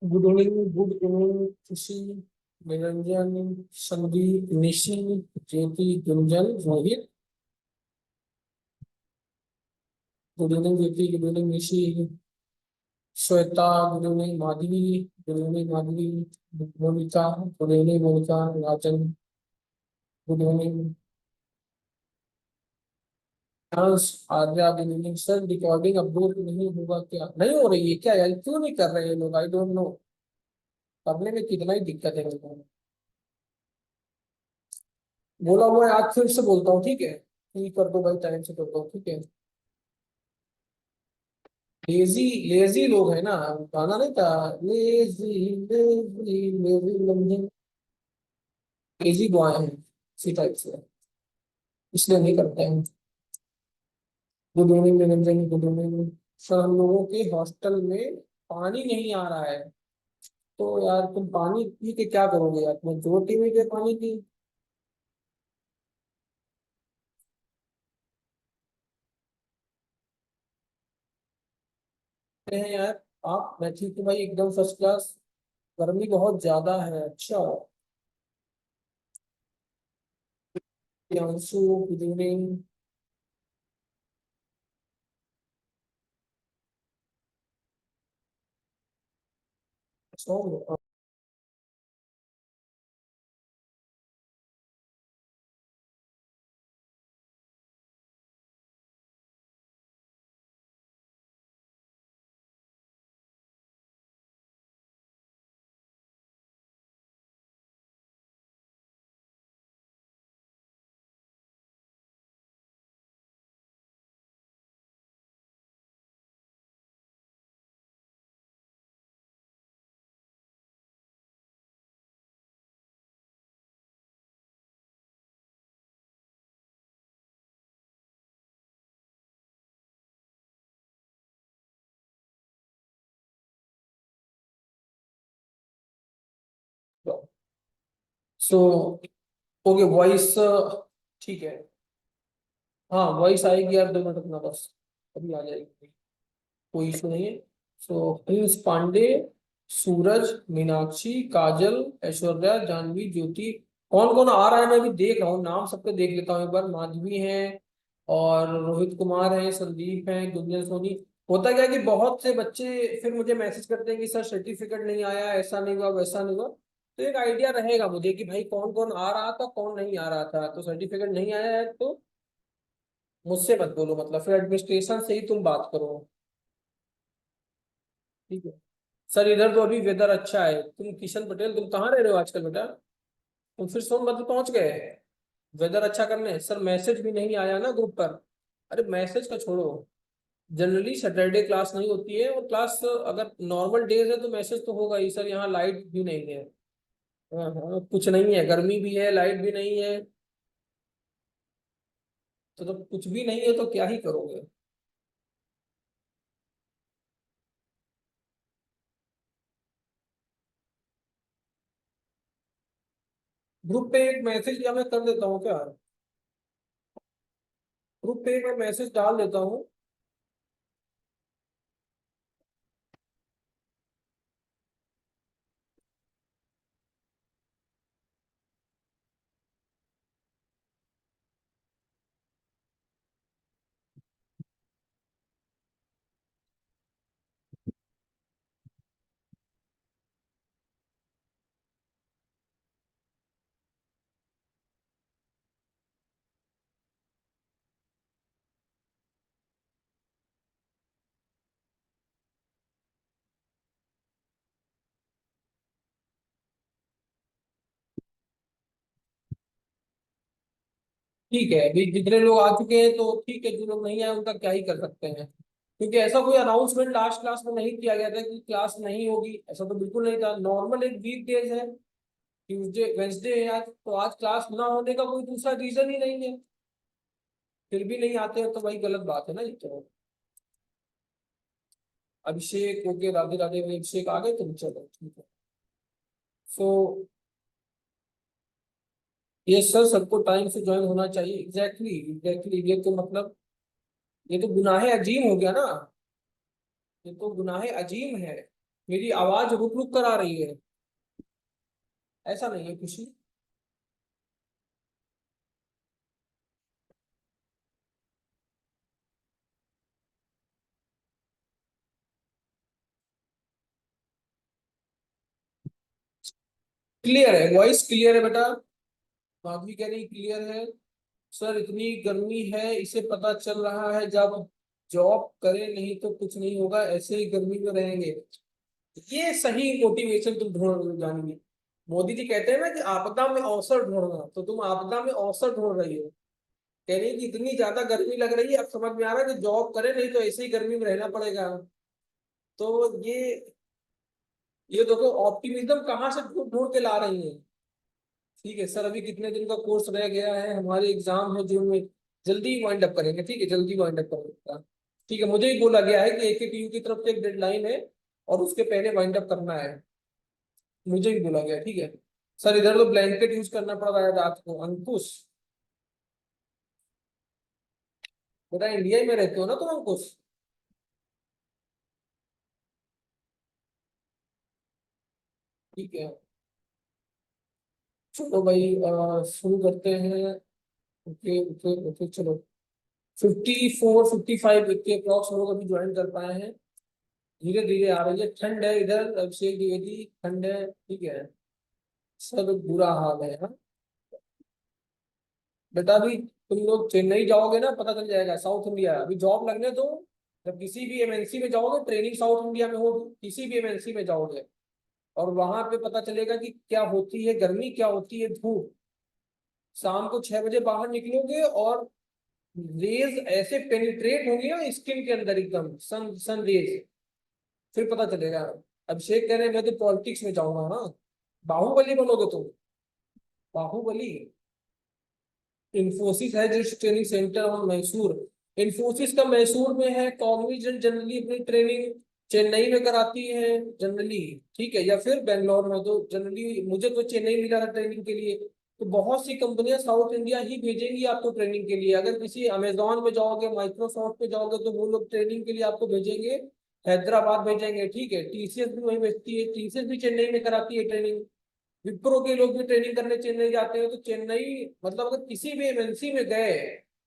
Good evening, good evening Khushi, Niranjan, Sandeep, Nishi, Jyoti, Gunjan, Rohit. Good evening Jyoti, good evening Nishi, Shweta, good evening Madhavi, good evening Madhavi, Monika, good evening Monika, Rajan, good evening Harsh, Arya, good evening sir. Recording upload नहीं होगा क्या? नहीं हो रही है क्या यार? क्यों नहीं कर रहे हैं लोग? I don't know. करने में कितना ही दिक्कत है लोगों को। बोला हुआ है, आज फिर से बोलता हूँ, ठीक है? ठीक कर दो भाई, टाइम से कर दो, ठीक है? लेजी, लेजी लोग है ना। गाना नहीं था? Lazy, lazy, lazy London, lazy boy है, इसी टाइप से। इसलिए नहीं करते हैं। Good evening Niranjan, good evening sir. हम लोगों के हॉस्टल में पानी नहीं आ रहा है, तो यार तुम पानी पी के क्या करोगे यार? तुम्हें दो टीवी के पानी की हैं यार। आप? मैं ठीक हूँ भाई, एकदम फर्स्ट क्लास। गर्मी बहुत ज्यादा है। अच्छा, Priyanshu, good evening. So okay, voice ठीक है। हाँ, वॉइस आएगी यार, 2 मिनट अपना बस, अभी आ जाएगी, कोई इशू नहीं है। सो प्रिंस पांडे, सूरज, मीनाक्षी, काजल, ऐश्वर्या, जानवी, ज्योति। कौन कौन आ रहा है मैं अभी देख रहा हूँ, नाम सबके देख लेता हूँ एक बार। माधवी है, और रोहित कुमार है, संदीप है, गुंजन सोनी। होता क्या है कि बहुत से बच्चे फिर मुझे मैसेज करते हैं कि सर सर्टिफिकेट नहीं आया, ऐसा नहीं हुआ, वैसा नहीं हुआ। तो एक आइडिया रहेगा मुझे कि भाई कौन कौन आ रहा था, कौन नहीं आ रहा था। तो सर्टिफिकेट नहीं आया है तो मुझसे मत बोलो, मतलब फिर एडमिनिस्ट्रेशन से ही तुम बात करो, ठीक है? सर इधर तो अभी वेदर अच्छा है। तुम किशन पटेल, तुम कहाँ रह रहे हो आजकल बेटा? तुम फिर सोनभद्र पहुंच गए वेदर अच्छा करने? सर मैसेज भी नहीं आया ना ग्रुप पर। अरे मैसेज का छोड़ो। जनरली सैटरडे क्लास नहीं होती है, और क्लास अगर नॉर्मल डेज है तो मैसेज तो होगा ही। सर यहाँ लाइट भी नहीं है। हाँ हाँ, कुछ नहीं है, गर्मी भी है, लाइट भी नहीं है। तो कुछ भी नहीं है तो क्या ही करोगे? ग्रुप पे एक मैसेज या मैं कर देता हूँ क्या? ग्रुप पे एक मैं मैसेज डाल देता हूँ। ठीक है, अभी जितने लोग आ चुके हैं तो ठीक है, जो लोग नहीं आए उनका क्या ही कर सकते हैं। क्योंकि ऐसा कोई अनाउंसमेंट लास्ट क्लास में नहीं किया गया था कि क्लास नहीं होगी, ऐसा तो बिल्कुल नहीं था। नॉर्मल एक वीक डेज है, ट्यूसडे वेंसडे है आज, तो आज क्लास ना होने का कोई दूसरा रीजन ही नहीं है। फिर भी नहीं आते हो तो भाई गलत बात है ना ये तो। अभिषेक, ओके, राधे राधे भाई, अभिषेक आ गए तुम, चलो ठीक है। सो ये सर, सबको टाइम से ज्वाइन होना चाहिए। एग्जैक्टली एग्जैक्टली, ये तो मतलब ये तो गुनाहे अजीम हो गया ना। ये तो गुनाहे अजीम है। मेरी आवाज रुक रुक कर आ रही है? ऐसा नहीं है खुशी। क्लियर है, वॉइस क्लियर है बेटा। माधवी कह रही क्लियर है। सर इतनी गर्मी है, इसे पता चल रहा है जब जॉब करें, नहीं तो कुछ नहीं होगा, ऐसे ही गर्मी में रहेंगे। ये सही मोटिवेशन तुम ढूंढ जानेंगे। मोदी जी कहते हैं ना कि आपदा में अवसर ढूंढना, तो तुम आपदा में अवसर ढूंढ रही हो। कह रही है कि इतनी ज्यादा गर्मी लग रही है, अब समझ में आ रहा है कि जॉब करें, नहीं तो ऐसे ही गर्मी में रहना पड़ेगा। तो ये देखो ऑप्टिमिज्म कहाँ से ढूंढ ढूंढ के ला रही है। ठीक है सर, अभी कितने दिन का कोर्स रह गया है, हमारे एग्जाम है जून में, जल्दी वाइंड अप करेंगे। ठीक है, जल्दी वाइंड अप करेंगे। ठीक है, मुझे ही बोला गया है कि AKTU की तरफ से एक डेडलाइन है और उसके पहले वाइंड अप करना है। मुझे ही बोला गया। ठीक है सर, इधर तो ब्लैंकेट यूज करना पड़ रहा है रात को। अंकुश, बेटा इंडिया में रहते हो ना तुम अंकुश? ठीक है, चलो भाई शुरू करते हैं। ओके ओके ओके, चलो। 54 55 के अप्रॉक्स लोग अभी ज्वाइन कर पाए हैं। धीरे धीरे आ रही है। ठंड है इधर, अभिषेक द्विवेदी, ठंड है। ठीक है, सब बुरा हाल है हाँ। बेटा अभी तुम लोग चेन्नई जाओगे ना, पता चल जाएगा। साउथ इंडिया अभी जॉब लगने दो। जब किसी भी MNC में जाओगे, ट्रेनिंग साउथ इंडिया में होगी, किसी भी MNC में जाओगे, और वहां पे पता चलेगा कि क्या होती है गर्मी, क्या होती है धूप। शाम को 6 बजे बाहर निकलोगे और रेज ऐसे पेनिट्रेट होंगी ना स्किन के अंदर, एकदम सन सन रेज। फिर पता चलेगा। अभिषेक कह रहे हैं मैं तो पॉलिटिक्स में जाऊंगा। हाँ, बाहुबली बनोगे तुम, बाहुबली। इन्फोसिस है जो ट्रेनिंग सेंटर और मैसूर। इन्फोसिस का मैसूर में है। कॉग्निजेंट जनरली अपनी ट्रेनिंग चेन्नई में कराती है जनरली। ठीक है, या फिर बेंगलोर में। तो जनरली मुझे तो चेन्नई मिला था ट्रेनिंग के लिए। तो बहुत सी कंपनियां साउथ इंडिया ही भेजेंगी आपको ट्रेनिंग के लिए। अगर किसी अमेजोन में जाओगे, माइक्रोसॉफ्ट पे जाओगे, तो वो लोग ट्रेनिंग के लिए आपको भेजेंगे, हैदराबाद भेजेंगे। ठीक है, TCS भी वहीं भेजती है, TCS भी चेन्नई में कराती है ट्रेनिंग। विप्रो के लोग भी ट्रेनिंग करने चेन्नई जाते हैं। तो चेन्नई मतलब अगर किसी भी MNC में गए,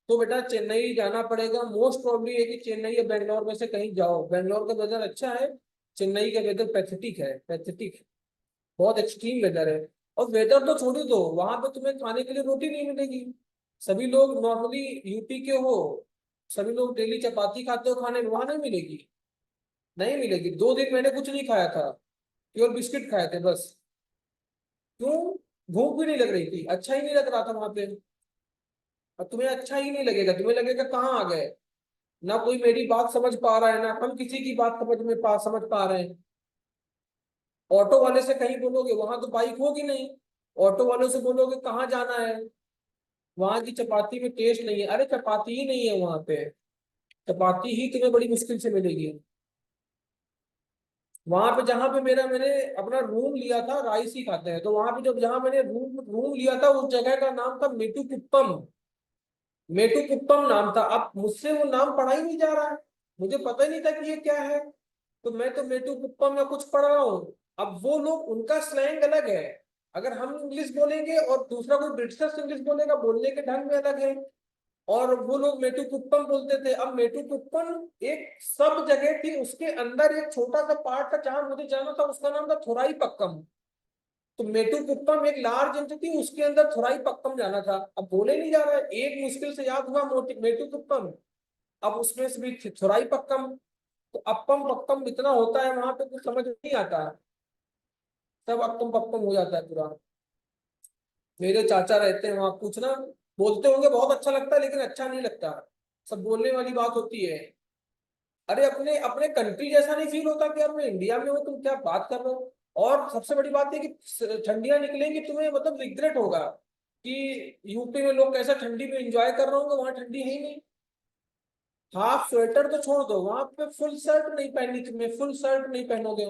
तो बेटा चेन्नई जाना पड़ेगा। मोस्ट प्रॉब्ली है कि चेन्नई या बेंगलोर में से कहीं जाओ। बेंगलोर का वेदर अच्छा है, चेन्नई का वेदर पैथेटिक है, पैथेटिक। बहुत एक्सट्रीम वेदर है। और वेदर तो छोड़ ही दो, वहां पे तुम्हें खाने के लिए रोटी नहीं मिलेगी। सभी लोग नॉर्मली यूपी के हो, सभी लोग डेली चपाती खाते हो, खाने में वहां नहीं मिलेगी। नहीं मिलेगी। 2 दिन मैंने कुछ नहीं खाया था, प्योर बिस्किट खाए थे बस। क्यों? भूख भी नहीं लग रही थी, अच्छा ही नहीं लग रहा था वहां पे। और तुम्हें अच्छा ही नहीं लगेगा, तुम्हें लगेगा कहाँ आ गए। ना कोई मेरी बात समझ पा रहा है, ना हम किसी की बात समझ पा रहे हैं। ऑटो वाले से कहीं बोलोगे, वहां तो बाइक होगी नहीं। ऑटो वाले से बोलोगे कहाँ जाना है, वहां की चपाती में टेस्ट नहीं है। अरे चपाती ही नहीं है वहां पे, चपाती ही तुम्हें बड़ी मुश्किल से मिलेगी। वहां पे जहां पे मैंने अपना रूम लिया था, राइस ही खाते हैं। तो वहां पे जब जहां मैंने रूम रूम लिया था, उस जगह का नाम था मेटू कुप्पम। मेटू कुप्पम नाम था। अब मुझसे वो नाम पढ़ा ही नहीं जा रहा है, मुझे पता ही नहीं था कि ये क्या है। तो मैं तो मेटू कुप्पम या कुछ पढ़ रहा हूँ। अब वो लोग, उनका स्लैंग अलग है। अगर हम इंग्लिश बोलेंगे और दूसरा कोई ब्रिटिश इंग्लिश बोलेगा, बोलने के ढंग में अलग है। और वो लोग मेटू कुप्पम बोलते थे। अब मेटू कुप्पम एक सब जगह थी, उसके अंदर एक छोटा सा पार्ट था जहां मुझे जाना था, उसका नाम था थोराई पक्कम। तो मेटू कुप्पम एक लार्ज एंटिटी, उसके अंदर थोराई पक्कम जाना था। अब बोले नहीं जा रहा है, एक मुश्किल से याद हुआ मेटू कुप्पम। अब उसमें से भी थोराई पक्कम। तो अप्पम पक्कम इतना होता है वहां पे, कुछ समझ नहीं आता है। सब अप्पम पक्कम हो जाता है पूरा। मेरे चाचा रहते हैं वहां, पूछना। बोलते होंगे बहुत अच्छा लगता है, लेकिन अच्छा नहीं लगता। सब बोलने वाली बात होती है। अरे अपने अपने कंट्री जैसा नहीं फील होता कि यार मैं इंडिया में हूँ, तुम क्या बात कर रहे हो। और सबसे बड़ी बात है कि ठंडियां निकलेंगी, तुम्हें मतलब रिग्रेट होगा कि यूपी में लोग कैसा ठंडी में एंजॉय कर रहे होंगे, वहां ठंडी है ही नहीं। हाफ स्वेटर तो छोड़ दो, वहां पे फुल शर्ट नहीं पहननी, तुम्हें फुल शर्ट नहीं पहनोगे,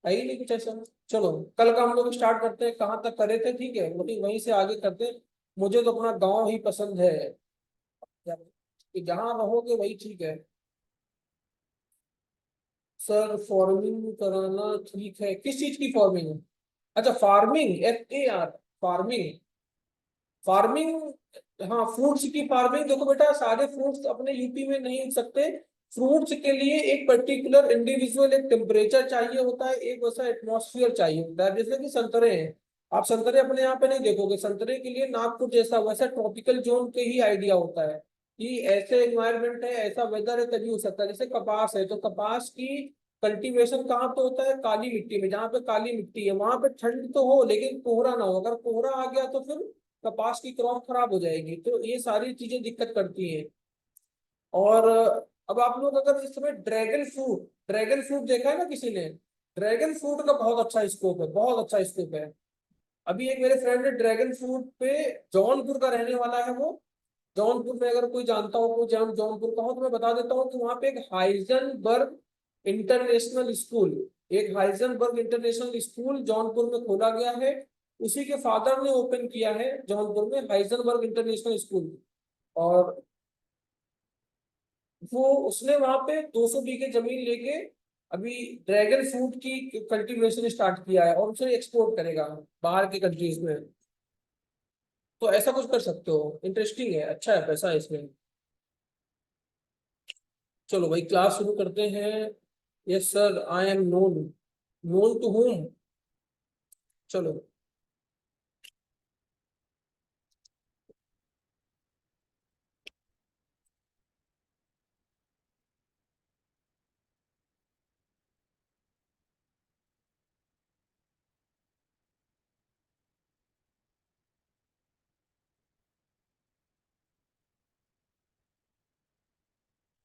है ही नहीं कुछ ऐसा। चलो, कल का हम लोग स्टार्ट करते हैं, कहाँ तक करे थे। ठीक है, वहीं वहीं से आगे करते हैं। मुझे तो अपना गाँव ही पसंद है, कि जहाँ रहोगे वही ठीक है। सर फार्मिंग कराना ठीक है, किस चीज की फार्मिंग है? अच्छा फार्मिंग, FAR, फार्मिंग, फार्मिंग। हाँ फ्रूट्स की फार्मिंग, देखो बेटा सारे फ्रूट्स अपने यूपी में नहीं उग सकते। फ्रूट्स के लिए एक पर्टिकुलर इंडिविजुअल एक टेम्परेचर चाहिए होता है, एक वैसा एटमॉस्फेयर चाहिए होता है। जैसे कि संतरे हैं, आप संतरे अपने यहाँ पे नहीं देखोगे, संतरे के लिए नागपुर जैसा वैसा ट्रॉपिकल जोन के ही आइडिया होता है कि ऐसे एनवायरनमेंट है, ऐसा वेदर है तभी हो सकता है। जैसे कपास है तो कपास की कल्टीवेशन कहाँ पे होता है? काली मिट्टी में, जहाँ पे काली मिट्टी है वहां पे ठंड तो हो लेकिन कोहरा ना हो, अगर कोहरा आ गया तो फिर कपास की क्रॉप खराब हो जाएगी। तो ये सारी चीजें दिक्कत करती हैं। और अब आप लोग अगर इस समय ड्रैगन फ्रूट देखा है ना किसी ने? ड्रैगन फ्रूट का बहुत अच्छा स्कोप है, बहुत अच्छा स्कोप है। अभी एक मेरे फ्रेंड ने ड्रैगन फ्रूट पे, जौनपुर का रहने वाला है वो। जौनपुर में अगर कोई जानता हो, कोई जौनपुर का हो तो मैं बता देता हूँ कि वहाँ पे एक हाइजनबर्ग इंटरनेशनल स्कूल, एक हाइजनबर्ग इंटरनेशनल स्कूल जौनपुर में खोला गया है। उसी के फादर ने ओपन किया है जौनपुर में हाइजनबर्ग इंटरनेशनल स्कूल। और वो उसने वहां पे 200 बीघे जमीन लेके अभी ड्रैगन फ्रूट की कल्टीवेशन स्टार्ट किया है और उसे एक्सपोर्ट करेगा बाहर की कंट्रीज में। तो ऐसा कुछ कर सकते हो, इंटरेस्टिंग है, अच्छा है, पैसा है इसमें। चलो भाई क्लास शुरू करते हैं। Yes sir, I am known. Known to home? चलो।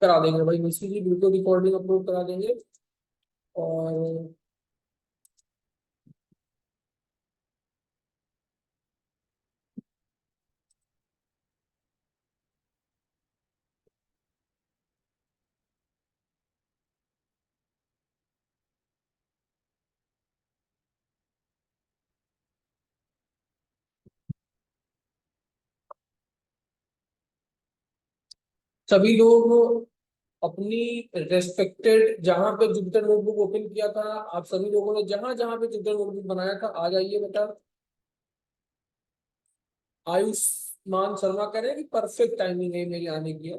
करा देंगे भाई, मिश्री जी वीडियो रिकॉर्डिंग अपलोड करा देंगे। और सभी लोग अपनी रेस्पेक्टेड, जहां पे जुपिटर नोटबुक ओपन किया था, आप सभी लोगों ने जहां जहां पे जुपिटर नोटबुक बनाया था आ जाइए बेटा। आयुष्मान शर्मा कह रहे हैं कि परफेक्ट टाइमिंग है मेरी आने की है।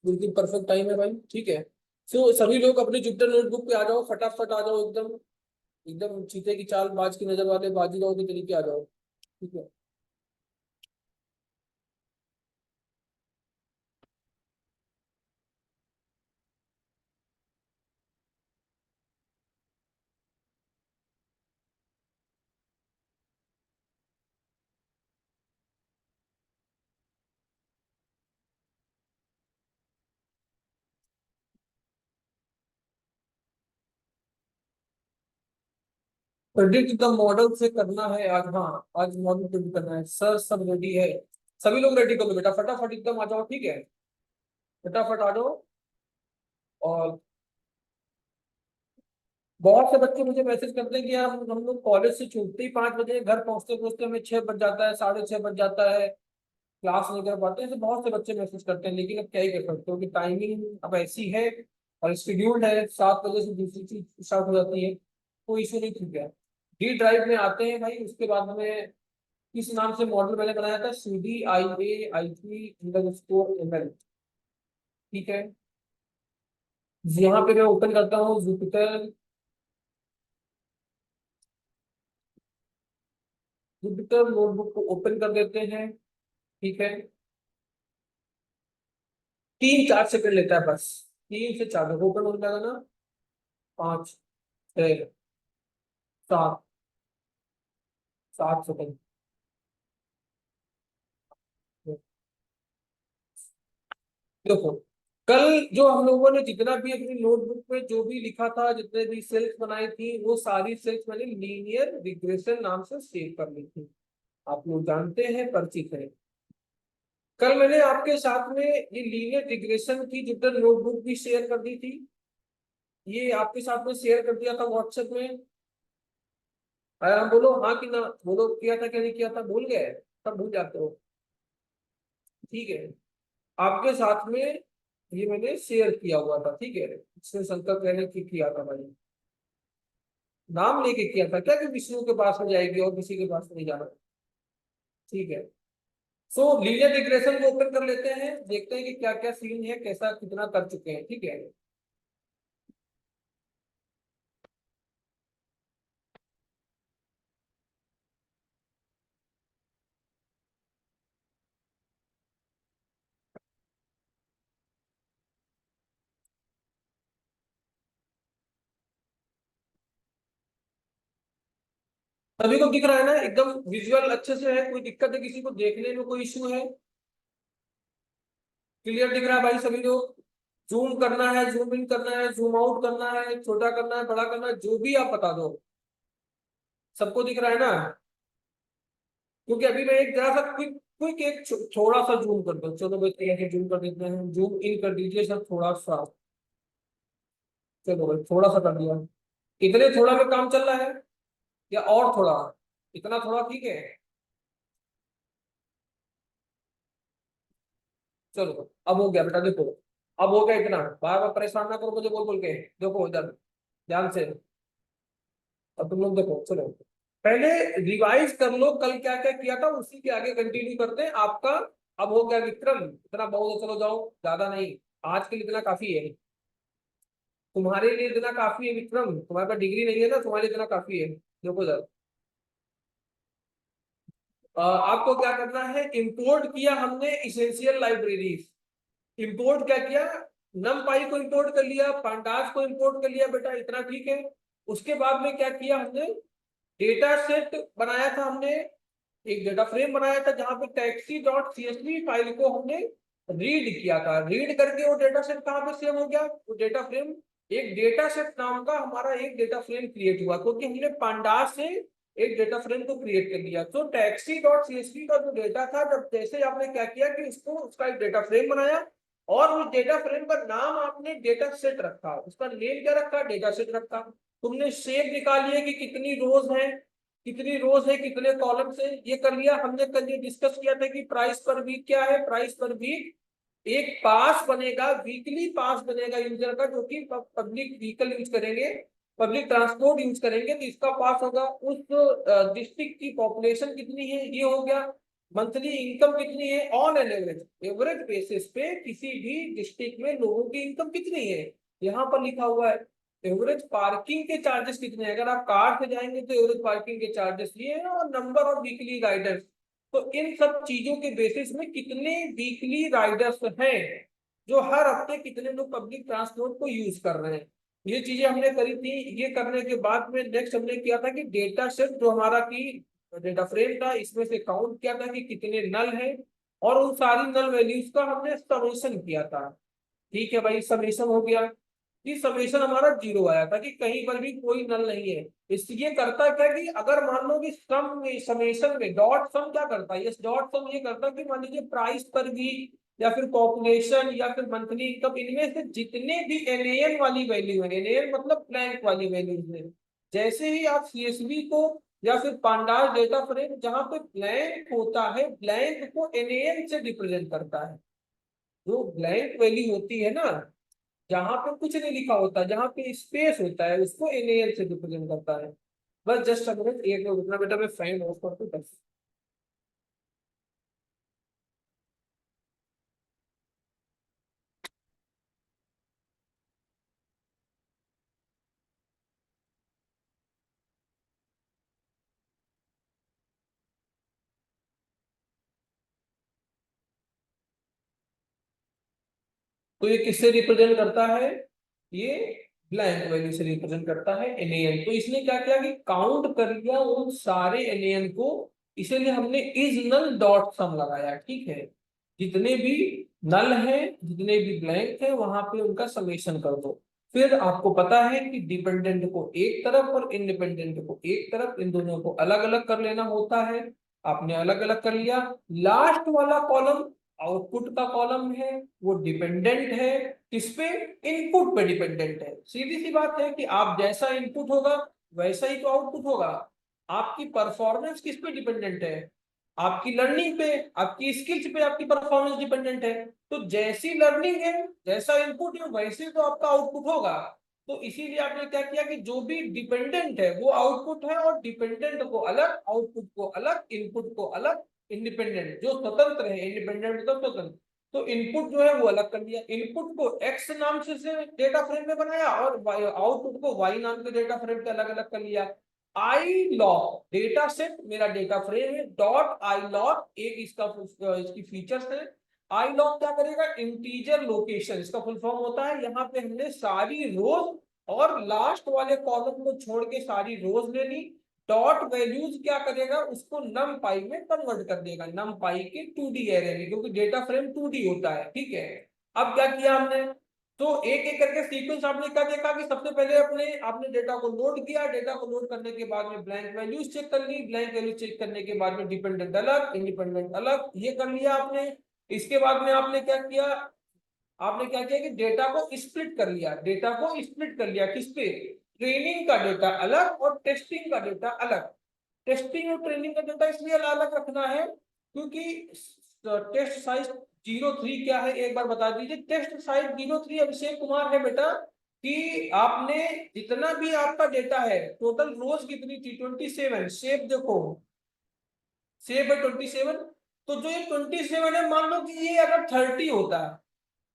बिल्कुल परफेक्ट टाइम है भाई, ठीक है। सो सभी लोग अपनी जुपिटर नोटबुक पे आ जाओ, फटाफट आ जाओ, एकदम एकदम चीते की चाल बाज की नजर वाले बाजीराव के तरीके आ जाओ, ठीक है। प्रेडिक्ट द मॉडल से करना है आज, हाँ आज मॉडल प्रेडिक्ट करना है सर, सब रेडी है। सभी लोग रेडी कर लो बेटा, फटाफट एकदम आ जाओ, ठीक है। फटाफट आ जाओ। और बहुत से बच्चे मुझे मैसेज करते हैं कि यार हम लोग कॉलेज से छूटते ही 5 बजे, घर पहुंचते पहुंचते हमें 6 बज जाता है, 6:30 बज जाता है, क्लास नहीं कर पाते। ऐसे बहुत से बच्चे मैसेज करते हैं, लेकिन अब क्या ही कर सकते हो कि टाइमिंग अब ऐसी है और शेड्यूल्ड है, 7 बजे से दूसरी चीज स्टार्ट हो जाती है। कोई इशू नहीं, ठीक है। डी ड्राइव में आते हैं भाई, उसके बाद में किस नाम से मॉडल मैंने बनाया था? CDIAIT_ML, ठीक है। यहाँ पे मैं ओपन करता हूँ जुपिटर। जुपिटर नोटबुक को ओपन कर देते हैं, ठीक है। 3-4 सेकंड लेता है बस, 3 से 4 ओपन हो जाएगा ना। 5, 6, 7, 7 सेकंड। देखो, कल जो हम लोगों ने जितना भी अपनी नोटबुक पे जो भी लिखा था, जितने भी सेल्स बनाई थी, वो सारी सेल्स मैंने लीनियर रिग्रेशन नाम से सेव कर ली थी। आप लोग जानते हैं, परिचित है। कल मैंने आपके साथ में ये लीनियर रिग्रेशन की जितना नोटबुक भी शेयर कर दी थी, ये आपके साथ में शेयर कर दिया था व्हाट्सएप में। बोलो हाँ कि ना, बोलो किया था क्या नहीं किया था, भूल गए? सब भूल जाते हो, ठीक है। आपके साथ में ये मैंने शेयर किया हुआ था, ठीक है, इसमें संकल्प लेने की किया था भाई, नाम लेके किया था क्या कि विष्णु के पास में जाएगी और किसी के पास नहीं जाना, ठीक है। सो लीनियर रिग्रेशन को ओपन कर लेते हैं, देखते हैं कि क्या क्या सीन है, कैसा कितना कर चुके हैं, ठीक है। सभी को दिख रहा है ना, एकदम विजुअल अच्छे से है, कोई दिक्कत है किसी को देखने में, कोई इश्यू है? क्लियर दिख रहा है भाई सभी को? जूम करना है, जूम इन करना है, जूम आउट करना है, छोटा करना है, बड़ा करना है, जो भी आप बता दो। सबको दिख रहा है ना? क्योंकि अभी मैं एक जरा सा क्विक क्विक एक थोड़ा सा जूम कर दो, चलो भाई ऐसे जूम कर देते हैं, जूम इन कर दीजिए सर थोड़ा सा। चलो भाई थोड़ा सा कर दिया। इतने थोड़ा में काम चल रहा है या और थोड़ा? इतना थोड़ा ठीक है। चलो अब हो गया बेटा, देखो अब हो गया इतना, बार बार परेशान ना करो मुझे बोल बोल के। देखो इधर ध्यान से, अब तुम लोग देखो, चलो पहले रिवाइज कर लो कल क्या क्या किया था, उसी के आगे कंटिन्यू करते हैं आपका। अब हो गया विक्रम, इतना बहुत है, चलो जाओ, ज्यादा नहीं, आज के लिए इतना काफी है। तुम्हारे लिए इतना काफी है विक्रम, तुम्हारे पास डिग्री नहीं है ना, तुम्हारे लिए इतना काफी है। देखो जरा, आपको क्या करना है, इंपोर्ट किया हमने इसेंशियल लाइब्रेरीज। इंपोर्ट क्या किया, नमपाई को इंपोर्ट कर लिया, पांडास को इंपोर्ट कर लिया बेटा, इतना ठीक है। उसके बाद में क्या किया हमने, डेटा सेट बनाया था हमने, एक डेटा फ्रेम बनाया था जहां पे टैक्सी डॉट सीएसवी फाइल को हमने रीड किया था। रीड करके वो डेटा सेट कहाँ पे सेव हो गया, वो डेटा फ्रेम, एक डेटा सेट नाम का हमारा एक डेटा फ्रेम क्रिएट हुआ, क्योंकि हमने पांडास से एक डेटा फ्रेम को क्रिएट कर लिया। तो टैक्सी डॉट सीएसवी का जो डेटा था, जब जैसे आपने क्या किया कि उसको उसका एक डेटा फ्रेम बनाया, और उस डेटा फ्रेम का नाम आपने डेटा सेट रखा, उसका नेम क्या रखा, डेटा सेट रखा। तुमने शेप निकाली है कि कितनी रोज है, कितनी रोज है, कितने कॉलम है, ये कर लिया हमने। कल ये डिस्कस किया था कि प्राइस पर वीक क्या है, प्राइस पर वीक एक पास बनेगा, वीकली पास बनेगा यूजर का, जो कि पब्लिक व्हीकल यूज करेंगे, पब्लिक ट्रांसपोर्ट यूज करेंगे, तो इसका पास होगा। उस डिस्ट्रिक्ट की पॉपुलेशन कितनी है, ये हो गया। मंथली इनकम कितनी है on an average, average basis पे किसी भी डिस्ट्रिक्ट में लोगों की इनकम कितनी है, यहाँ पर लिखा हुआ है। एवरेज पार्किंग के चार्जेस कितने हैं, अगर आप कार से जाएंगे तो एवरेज पार्किंग के चार्जेस ये है, और नंबर ऑफ वीकली राइडर्स। तो इन सब चीजों के बेसिस में कितने वीकली राइडर्स हैं, जो हर हफ्ते कितने लोग पब्लिक ट्रांसपोर्ट को यूज कर रहे हैं, ये चीजें हमने करी थी। ये करने के बाद में नेक्स्ट हमने किया था कि डेटा सेट जो हमारा की डेटा फ्रेम था, इसमें से काउंट किया था कि कितने नल है, और उन सारी नल वैल्यूज का हमने समेशन किया था। ठीक है भाई, समेशन हो गया कि समेशन हमारा जीरो आया था, कि कहीं पर भी कोई नल नहीं है। इसलिए करता क्या कि अगर मान लो कि सम में, समेशन में डॉट सम क्या करता है, ये डॉट सम ये करता है कि मान लीजिए प्राइस पर भी, या फिर पॉपुलेशन, या फिर मंथली इनकम, इनमें से जितने भी एनएएन वाली वैल्यू है, एनएएन मतलब ब्लैंक वाली वैल्यूज है, जैसे ही आप सीएसवी को या फिर पांडास डेटा फ्रेम जहां पे ब्लैंक होता है, ब्लैंक को एनएएन से रिप्रेजेंट करता है। जो ब्लैंक वैल्यू होती है ना, जहां पे कुछ नहीं लिखा होता, जहां पे स्पेस होता है, उसको एनएएल से रिप्रेजेंट करता है। बस जस्ट अ मिनट, एक मिनट रुकना बेटा, मैं फैन ऑफ कर दूं बस। तो ये किससे रिप्रेजेंट करता है, ये ब्लैंक वैल्यू से रिप्रेजेंट करता है एनएएन। तो इसने क्या किया कि काउंट कर लिया उन सारे एनएएन को, इसीलिए हमने इज नल डॉट सम लगाया, ठीक है। जितने भी नल है, जितने भी ब्लैंक है, वहां पे उनका समेशन कर दो। फिर आपको पता है कि डिपेंडेंट को एक तरफ और इंडिपेंडेंट को एक तरफ, इन दोनों को अलग अलग कर लेना होता है। आपने अलग अलग कर लिया। लास्ट वाला कॉलम आउटपुट का कॉलम है, वो डिपेंडेंट है किस पे, इनपुट पे डिपेंडेंट है। सीधी सी बात है कि आप जैसा इनपुट होगा वैसा ही तो आउटपुट होगा। आपकी परफॉर्मेंस किस पे डिपेंडेंट है, आपकी लर्निंग पे, आपकी स्किल्स पे आपकी परफॉर्मेंस डिपेंडेंट है। तो जैसी लर्निंग है, जैसा इनपुट है, वैसे तो आपका आउटपुट होगा। तो इसीलिए आपने क्या किया कि जो भी डिपेंडेंट है वो आउटपुट है, और डिपेंडेंट को अलग, आउटपुट को अलग, इनपुट को अलग। इंडिपेंडेंट जो स्वतंत्र है, इंडिपेंडेंट मतलब स्वतंत्र। तो इनपुट जो है वो अलग कर दिया, इनपुट को एक्स नाम से डेटा फ्रेम में बनाया, और आउटपुट को वाई नाम के डेटा फ्रेम पे अलग अलग कर लिया। आई लॉग डेटा सेट मेरा डेटा फ्रेम है, डॉट आई लॉग एक इसकी फीचर्स है। आई लॉग क्या करेगा, इंटीजर लोकेशन इसका फुल फॉर्म होता है। यहाँ पे हमने सारी रोज और लास्ट वाले कॉलम को छोड़ के सारी रोज ले ली। डॉट वैल्यूज क्या करेगा, उसको नम पाई में कन्वर्ट कर देगा, नम पाई के 2D एरे में, क्योंकि डेटा फ्रेम 2D होता है, ठीक है। अब क्या किया हमने, तो एक एक करके सीक्वेंस आपने क्या देखा कि सबसे पहले आपने डेटा को लोड किया, डेटा को लोड करने के बाद में ब्लैंक वैल्यूज चेक कर ली, ब्लैंक वैल्यूज चेक करने के बाद में डिपेंडेंट अलग, इंडिपेंडेंट अलग, ये कर लिया आपने। इसके बाद में आपने क्या किया कि डेटा को स्प्लिट कर लिया, डेटा को स्प्लिट कर लिया किस पे, ट्रेनिंग का डेटा अलग और टेस्टिंग का डेटा अलग। टेस्टिंग और ट्रेनिंग का डेटा इसलिए अलग अलग रखना है क्योंकि टेस्ट साइज 03 क्या है, एक बार बता दीजिए। टेस्ट साइज 03 अभिषेक कुमार है बेटा, कि आपने जितना भी आपका डेटा है, टोटल रोज कितनी थी 27, शेप देखो, शेप है 27। तो जो ये 27 है, मान लो कि ये अगर 30 होता है,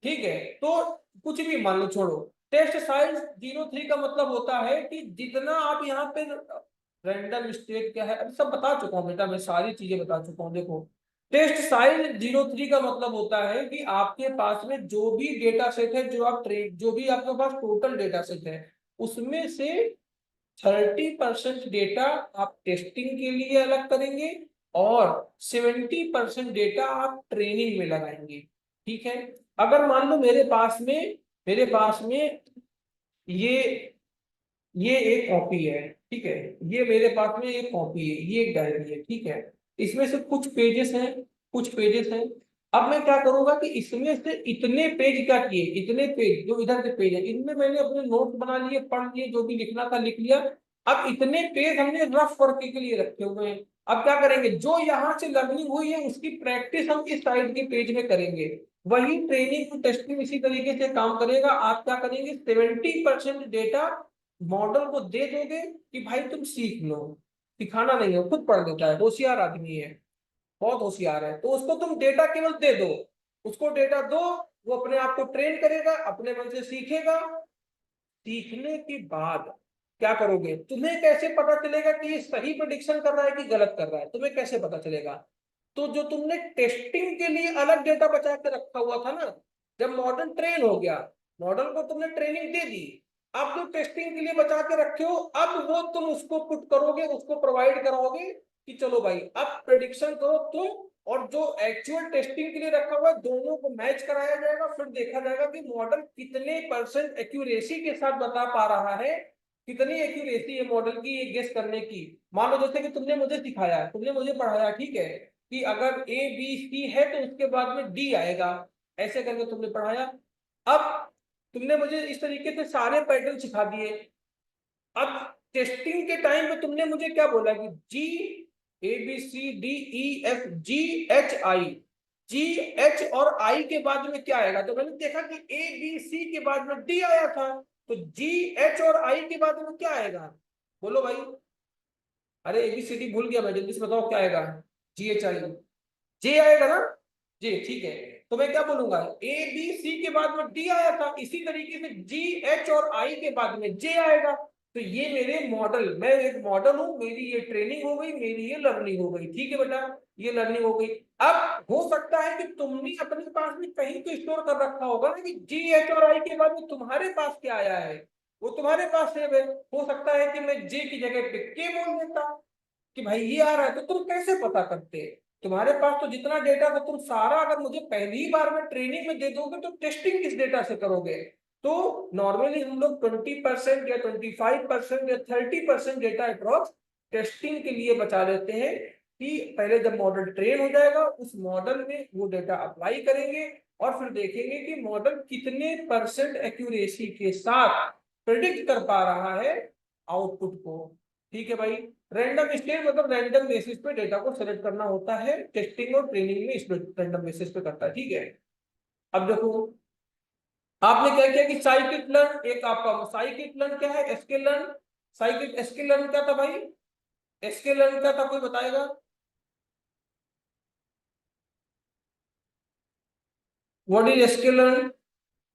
ठीक है, तो कुछ भी मान लो, छोड़ो। टेस्ट साइज 03 का मतलब होता है कि जितना आप यहाँ पे, रैंडम स्टेट क्या है अभी सब बता चुका हूँ बेटा, मैं सारी चीजें बता चुका हूँ। देखो, टेस्ट साइज 03 का मतलब होता है कि आपके पास में जो भी डेटा सेट है, जो भी आपके पास टोटल डेटा सेट है, उसमें से 30% डेटा आप टेस्टिंग के लिए अलग करेंगे, और 70% डेटा आप ट्रेनिंग में लगाएंगे, ठीक है। अगर मान लो मेरे पास में ये ये एक कॉपी है, ठीक है, ये मेरे पास में एक कॉपी है, ये एक डायरी है, ठीक है। इसमें से कुछ पेजेस हैं। अब मैं क्या करूंगा कि इसमें से इतने पेज क्या किए, इतने पेज जो इधर के पेज है, इनमें मैंने अपने नोट बना लिए, पढ़ लिए, जो भी लिखना था लिख लिया। अब इतने पेज हमने रफ वर्क के लिए रखे हुए हैं। अब क्या करेंगे, जो यहाँ से लर्निंग हुई है उसकी प्रैक्टिस हम इस साइड के पेज में करेंगे। वही ट्रेनिंग टेस्टिंग इसी तरीके से काम करेगा। आप क्या करेंगे, 70% डेटा मॉडल को दे दोगे कि भाई तुम सीख लो, सिखाना नहीं है, खुद पढ़ लेता है, होशियार आदमी है, बहुत होशियार है, तो उसको तुम डेटा केवल दे दो, उसको डेटा दो, वो अपने आप को ट्रेन करेगा, अपने मन से सीखेगा। सीखने के बाद क्या करोगे, तुम्हें कैसे पता चलेगा कि ये सही प्रेडिक्शन कर रहा है कि गलत कर रहा है, तुम्हें कैसे पता चलेगा। तो जो तुमने टेस्टिंग के लिए अलग डेटा बचा के रखा हुआ था ना, जब मॉडल ट्रेन हो गया, मॉडल को तुमने ट्रेनिंग दे दी, अब जो टेस्टिंग के लिए बचा के रखे हो, अब वो तुम उसको पुट करोगे, उसको प्रोवाइड कराओगे कि चलो भाई अब प्रेडिक्शन करो तुम, और जो एक्चुअल टेस्टिंग के लिए रखा हुआ है दोनों को मैच कराया जाएगा। फिर देखा जाएगा कि मॉडल कितने परसेंट एक्यूरेसी के साथ बता पा रहा है, कितनी एक्यूरेसी है मॉडल की ये गेस करने की। मान लो जैसे कि तुमने मुझे सिखाया, तुमने मुझे पढ़ाया, ठीक है, कि अगर ए बी सी है तो उसके बाद में डी आएगा, ऐसे करके तुमने पढ़ाया। अब तुमने मुझे इस तरीके से सारे पैटर्न सिखा दिए। अब टेस्टिंग के टाइम पे तुमने मुझे क्या बोला कि जी ABCDEFGHI, GH और आई के बाद में क्या आएगा, तो मैंने देखा कि ABC के बाद में डी आया था, तो GH और आई के बाद में क्या आएगा, बोलो भाई। अरे ABCD भूल गया मैं, जल्दी से बताओ क्या आएगा, GHI, जे आएगा ना, जे, ठीक है। तो मैं क्या बोलूंगा, ABC के बाद में डी आया था, इसी तरीके से GH और आई के बाद में जे आएगा। तो ये मेरे मॉडल, मैं एक मॉडल हूं, मेरी ये ट्रेनिंग हो गई, मेरी ये लर्निंग हो गई, ठीक है बेटा, ये लर्निंग हो गई। अब हो सकता है कि तुमने अपने पास में कहीं तो स्टोर कर रखा होगा ना कि GH और आई के बाद में तुम्हारे पास क्या आया है, वो तुम्हारे पास सेव है। हो सकता है कि मैं जे की जगह पे के बोल देता कि भाई ये आ रहा है, तो तुम कैसे पता करते, तुम्हारे पास तो जितना डेटा था तुम सारा अगर मुझे पहली ही बार में ट्रेनिंग में दे दोगे तो टेस्टिंग किस डेटा से करोगे। तो नॉर्मली हम लोग 20% या 25% या 30% डेटा अप्रॉक्स टेस्टिंग के लिए बचा लेते हैं, कि पहले जब मॉडल ट्रेन हो जाएगा उस मॉडल में वो डेटा अप्लाई करेंगे, और फिर देखेंगे कि मॉडल कितने परसेंट एक्यूरेसी के साथ प्रिडिक्ट कर पा रहा है आउटपुट को, ठीक है भाई। रैंडम स्टेट मतलब रैंडम बेसिस पे डेटा को सेलेक्ट करना होता है, टेस्टिंग और ट्रेनिंग में इस रैंडम बेसिस पे करता है, ठीक है। अब देखो आपने क्या किया कि साइकिट लर्न, एक आपका साइकिट लर्न क्या है, SK learn, scikit SK learn क्या था भाई, एसके लर्न क्या था, कोई बताएगा? What is SK learn?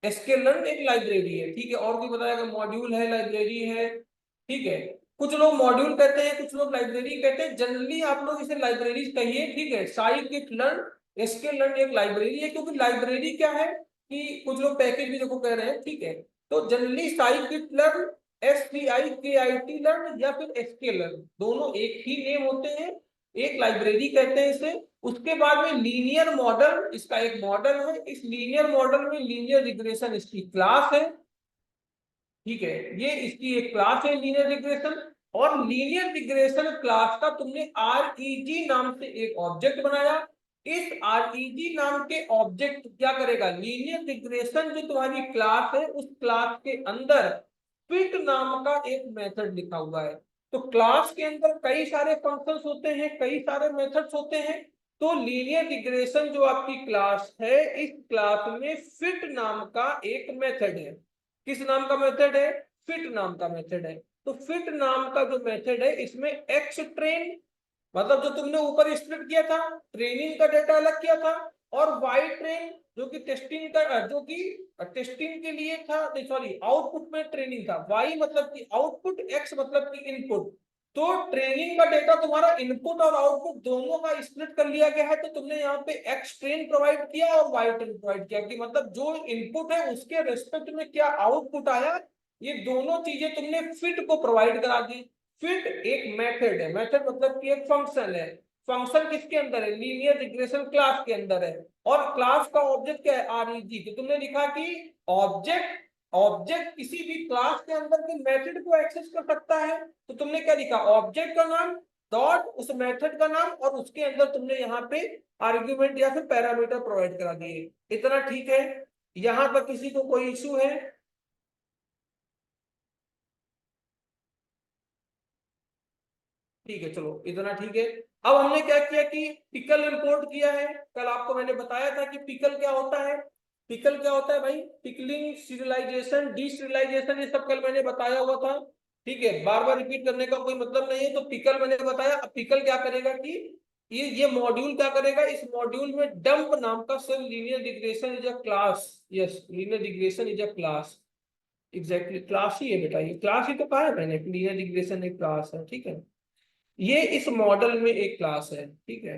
SK learn एक लाइब्रेरी है, ठीक है, और कोई बताएगा? मॉड्यूल है, लाइब्रेरी है, ठीक है। कुछ लोग मॉड्यूल कहते हैं, कुछ लोग लाइब्रेरी कहते हैं, जनरली आप लोग इसे लाइब्रेरी कहिए, ठीक है। साइकिट लर्न, एसके लर्न एक लाइब्रेरी है, क्योंकि लाइब्रेरी क्या है कि कुछ लोग पैकेज भी देखो कह रहे हैं, ठीक है। तो generally scikit learn, SCIKIT learn या फिर एसके लर्न, दोनों एक ही नेम होते हैं, एक लाइब्रेरी कहते हैं इसे। उसके बाद में लीनियर मॉडल, इसका एक मॉडल है, इस लीनियर मॉडल में लीनियर रिग्रेशन इसकी क्लास है, ठीक है, ये इसकी एक क्लास है लीनियर रिग्रेशन। और लीनियर रिग्रेशन क्लास का तुमने REG नाम से एक ऑब्जेक्ट बनाया। इस REG नाम के ऑब्जेक्ट क्या करेगा, लीनियर रिग्रेशन जो तुम्हारी क्लास है उस क्लास के अंदर फिट नाम का एक मेथड लिखा हुआ है। तो क्लास के अंदर कई सारे फंक्शंस होते हैं, कई सारे मेथड्स होते हैं। तो लीनियर रिग्रेशन जो आपकी क्लास है, इस क्लास में फिट नाम का एक मेथड है। किस नाम का मेथड है? फिट नाम का मेथड है। तो फिट नाम का जो मेथड है इसमें एक्स ट्रेन मतलब जो तुमने ऊपर स्प्लिट किया था, ट्रेनिंग का डेटा अलग किया था, और वाई ट्रेन जो कि टेस्टिंग का, जो कि टेस्टिंग के लिए था, नहीं सॉरी, आउटपुट में ट्रेनिंग था, वाई मतलब कि आउटपुट, एक्स मतलब कि इनपुट। तो ट्रेनिंग का डेटा तुम्हारा इनपुट और आउटपुट दोनों का स्प्लिट कर लिया गया है, तो तुमने यहाँ पे एक्स ट्रेन प्रोवाइड किया और वाई ट्रेन प्रोवाइड किया, कि मतलब जो इनपुट है उसके रेस्पेक्ट में क्या आउटपुट आया, ये दोनों चीजें तुमने फिट को प्रोवाइड करा दी। फिट एक मेथड है, मेथड मतलब कि एक फंक्शन है। फंक्शन किसके अंदर है? लीनियर रिग्रेशन क्लास के अंदर है। और क्लास का ऑब्जेक्ट क्या है? REG। तो तुमने लिखा कि ऑब्जेक्ट, ऑब्जेक्ट किसी भी क्लास के अंदर के मेथड को एक्सेस कर सकता है। तो तुमने क्या लिखा? ऑब्जेक्ट का नाम डॉट उस मेथड का नाम, और उसके अंदर तुमने यहाँ पे आर्ग्यूमेंट या फिर पैरामीटर प्रोवाइड करा दिए। इतना ठीक है? यहां पर किसी को कोई इशू है? ठीक है, चलो इतना ठीक है। अब हमने क्या किया कि पिकल इंपोर्ट किया है। कल आपको मैंने बताया था कि पिकल क्या होता है। पिकल क्या होता है भाई? पिकलिंग, सीरियलाइजेशन, डीसीरियलाइजेशन, ये सब कल मैंने बताया हुआ था, ठीक है। बार बार रिपीट करने का कोई मतलब नहीं है। तो पिकल मैंने बताया। अब पिकल क्या करेगा कि ये मॉड्यूल क्या करेगा, इस मॉड्यूल में डंप नाम का cell linear regression is a class. Yes, linear regression is a class. Exactly class ही है बेटा, ये क्लास ही तो कहा है मैंने, लीनियर रिग्रेशन एक क्लास है, ठीक है। ये इस मॉडल में एक क्लास है, ठीक है।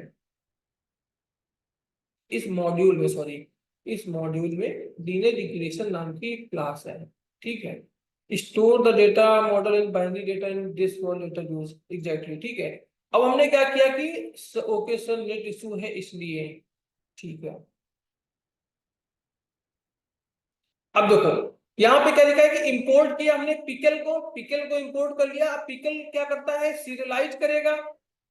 इस मॉड्यूल में, सॉरी, इस मॉड्यूल में लीनियर रिग्रेशन नाम की एक क्लास है, ठीक है। Store the data model in binary data in this one data use, exactly, ठीक है। अब हमने क्या किया कि ओके सर नेट इशू है इसलिए, ठीक है। अब देखो यहाँ पे क्या लिखा है कि इंपोर्ट किया हमने पिकल को, पिकल को इंपोर्ट कर लिया। अब पिकल क्या करता है? सीरियलाइज करेगा,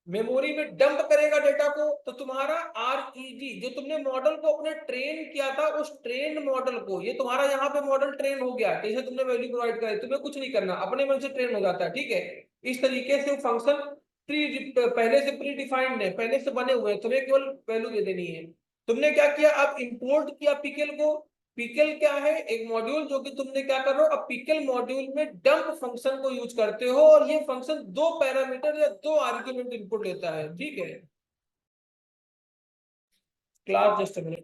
मेमोरी में डंप करेगा डेटा को। तो तुम्हारा REG जो तुमने मॉडल को अपने ट्रेन किया था, उस ट्रेन मॉडल को, ये तुम्हारा यहाँ पे मॉडल ट्रेन हो गया, जैसे तुमने वैल्यू प्रोवाइड कराई, तुम्हें कुछ नहीं करना, अपने मन से ट्रेन हो जाता है, ठीक है। इस तरीके से फंक्शन पहले से प्री डिफाइंड है, पहले से बने हुए हैं, तुम्हें केवल वैल्यू दे देनी है। तुमने क्या किया? अब इंपोर्ट किया पिकल को। पिकल क्या है? एक मॉड्यूल जो कि तुमने क्या कर रहे हो, अब पिकल मॉड्यूल में डंप फंक्शन को यूज करते हो, और ये फंक्शन दो पैरामीटर या दो आर्ग्यूमेंट इनपुट लेता है, ठीक है। Class just minute.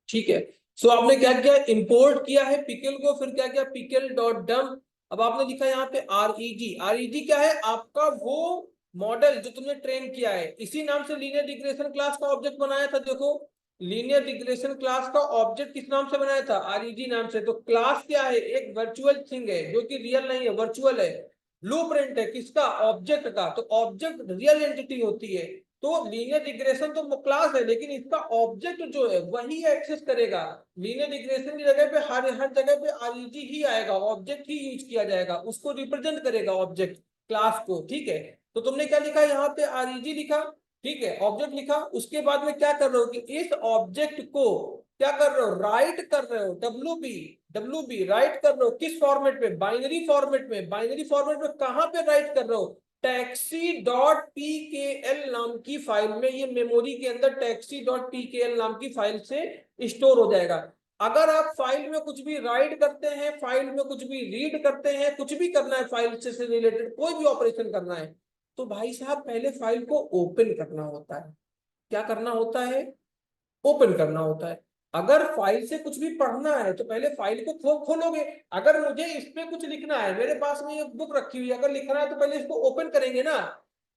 ठीक है, सो आपने क्या किया? इंपोर्ट किया है पिकल को, फिर क्या किया? Pickle dot dump. अब आपने लिखा यहाँ पे REG। REG क्या है? आपका वो मॉडल जो तुमने ट्रेन किया है, इसी नाम से लीनियर रिग्रेशन क्लास का ऑब्जेक्ट बनाया था, देखो। लीनियर रिग्रेशन क्लास का ऑब्जेक्ट किस नाम से बनाया था, आरईजी नाम से। तो क्लास क्या है, एक वर्चुअल थिंग है जो कि रियल नहीं है, वर्चुअल है। ब्लूप्रिंट है किसका, ऑब्जेक्ट का। तो ऑब्जेक्ट रियल एंटिटी होती है। तो लीनियर रिग्रेशन तो क्लास है, लेकिन इसका ऑब्जेक्ट जो है वही एक्सेस करेगा। लीनियर रिग्रेशन की जगह पे हर हर जगह पे आरईजी ही आएगा, ऑब्जेक्ट ही यूज किया जाएगा, उसको रिप्रेजेंट करेगा ऑब्जेक्ट क्लास को, ठीक है। तो तुमने क्या लिखा यहाँ पे, आरईजी लिखा, ठीक है, ऑब्जेक्ट लिखा। उसके बाद में क्या कर रहे हो कि इस ऑब्जेक्ट को क्या कर रहे हो, राइट कर रहे हो, डब्ल्यू बी राइट कर रहे हो किस फॉर्मेट में, बाइनरी फॉर्मेट में। बाइनरी फॉर्मेट में कहां पे राइट कर रहे हो, टैक्सी डॉट पी के एल नाम की फाइल में। ये मेमोरी के अंदर टैक्सी डॉट पी के एल नाम की फाइल से स्टोर हो जाएगा। अगर आप फाइल में कुछ भी राइट करते हैं, फाइल में कुछ भी रीड करते हैं, कुछ भी करना है फाइल से रिलेटेड कोई भी ऑपरेशन करना है, तो भाई साहब पहले फाइल को ओपन करना होता है। क्या करना होता है, ओपन करना होता है। अगर फाइल से कुछ भी पढ़ना है तो पहले फाइल को खोलोगे। अगर मुझे इस पे कुछ लिखना है, मेरे पास में ये बुक रखी हुई है, अगर लिखना है तो पहले इसको ओपन करेंगे ना।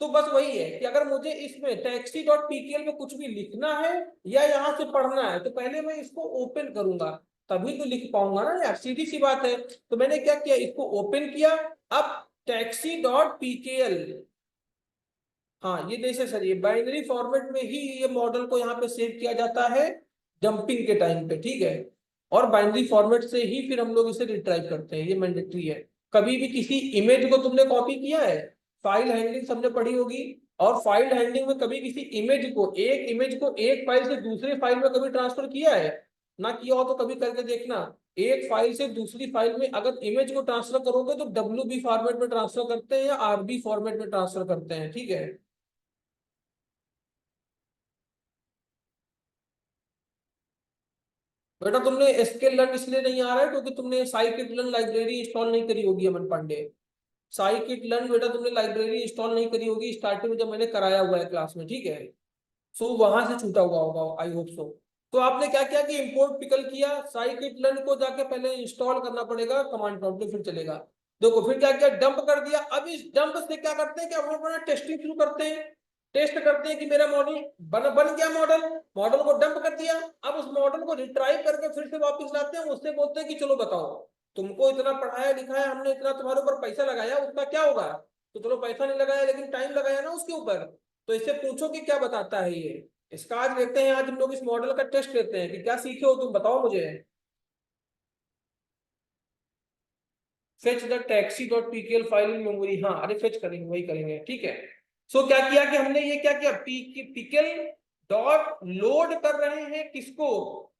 तो बस वही है कि अगर मुझे इसमें टैक्सी डॉट पीकेएल में कुछ भी लिखना है या यहाँ से पढ़ना है, तो पहले मैं इसको ओपन करूंगा, तभी तो लिख पाऊंगा ना यार, सीधी सी बात है। तो मैंने क्या किया, इसको ओपन किया। अब टैक्सी डॉट पीकेएल, हाँ ये नेसेसरी है, बाइनरी फॉर्मेट में ही ये मॉडल को यहाँ पे सेव किया जाता है डंपिंग के टाइम पे, ठीक है। और बाइनरी फॉर्मेट से ही फिर हम लोग इसे रिट्राइव करते हैं, ये मैंडेटरी है। कभी भी किसी इमेज को तुमने कॉपी किया है, फाइल हैंडलिंग सबने पढ़ी होगी, और फाइल हैंडलिंग में कभी किसी इमेज को एक फाइल से दूसरी फाइल में कभी ट्रांसफर किया है, ना किया हो तो कभी करके देखना। एक फाइल से दूसरी फाइल में अगर इमेज को ट्रांसफर करोगे तो डब्ल्यू फॉर्मेट में ट्रांसफर करते हैं या आरबी फॉर्मेट में ट्रांसफर करते हैं, ठीक है। बेटा तुमने एसक्यूएल लर्न इसलिए नहीं आ रहा है क्योंकि तुमने साइकिट लर्न लाइब्रेरी इंस्टॉल नहीं करी होगी, अमन पांडे। साइकिट लर्न बेटा तुमने लाइब्रेरी इंस्टॉल नहीं करी होगी स्टार्टिंग में जब मैंने कराया हुआ है क्लास में, ठीक है। सो वहां से छूटा हुआ होगा, आई होप सो। तो आपने क्या किया कि इंपोर्ट पिकल किया, साइकिट लर्न को जाके पहले इंस्टॉल करना पड़ेगा कमांड प्रॉम्प्ट में, फिर चलेगा। देखो फिर क्या किया, डंप कर दिया। अब इस डंप से क्या करते हैं कि हम अपना टेस्टिंग शुरू करते हैं। टेस्ट करते हैं कि मेरा मॉडल बन गया, मॉडल मॉडल को डंप कर दिया। अब उस मॉडल को रिट्राइव करके फिर से वापस लाते हैं, उससे बोलते हैं कि चलो बताओ, तुमको इतना पढ़ाया लिखाया हमने, इतना तुम्हारे ऊपर पैसा लगाया, उसका क्या होगा। तो चलो पैसा नहीं लगाया लेकिन टाइम लगाया ना उसके ऊपर। तो इससे पूछो कि क्या बताता है ये। इसका आज देखते हैं, आज हम लोग इस मॉडल का टेस्ट लेते हैं कि क्या सीखे हो तुम, बताओ मुझे। Fetch the taxi dot PKL file in memory, हाँ अरे फेच करेंगे, वही करेंगे, ठीक है। सो क्या किया कि हमने ये क्या किया, पीकेएल डॉट लोड कर रहे हैं किसको,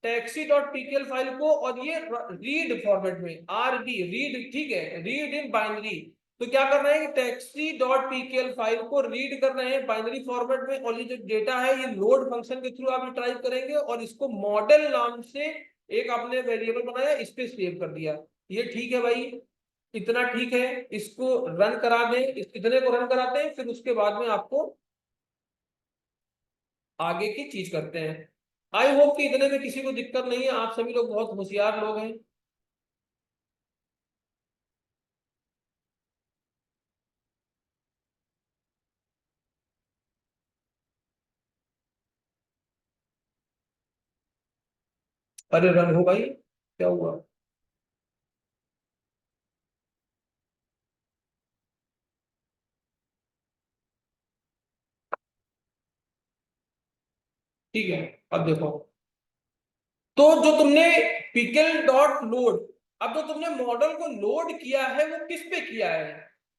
टैक्सी डॉट पीकेएल फाइल को, और ये रीड फॉर्मेट में, आरबी रीड, ठीक है, रीड इन बाइनरी। तो क्या कर रहे हैं, टैक्सी डॉट पीकेएल फाइल को रीड कर रहे हैं बाइनरी फॉर्मेट में, और ये जो डेटा है ये लोड फंक्शन के थ्रू आप रिट्राइव करेंगे, और इसको मॉडल नाम से एक आपने वेरिएबल बनाया, इस पे सेव कर दिया। ये ठीक है भाई, इतना ठीक है। इसको रन करा दें, इतने को रन कराते हैं, फिर उसके बाद में आपको आगे की चीज करते हैं। आई होप कि इतने में किसी को दिक्कत नहीं है, आप सभी लोग बहुत होशियार लोग हैं। अरे रन हो भाई, क्या हुआ। ठीक है, अब देखो, तो जो तुमने पिकल डॉट लोड, अब जो तुमने मॉडल को लोड किया है वो किस पे किया है,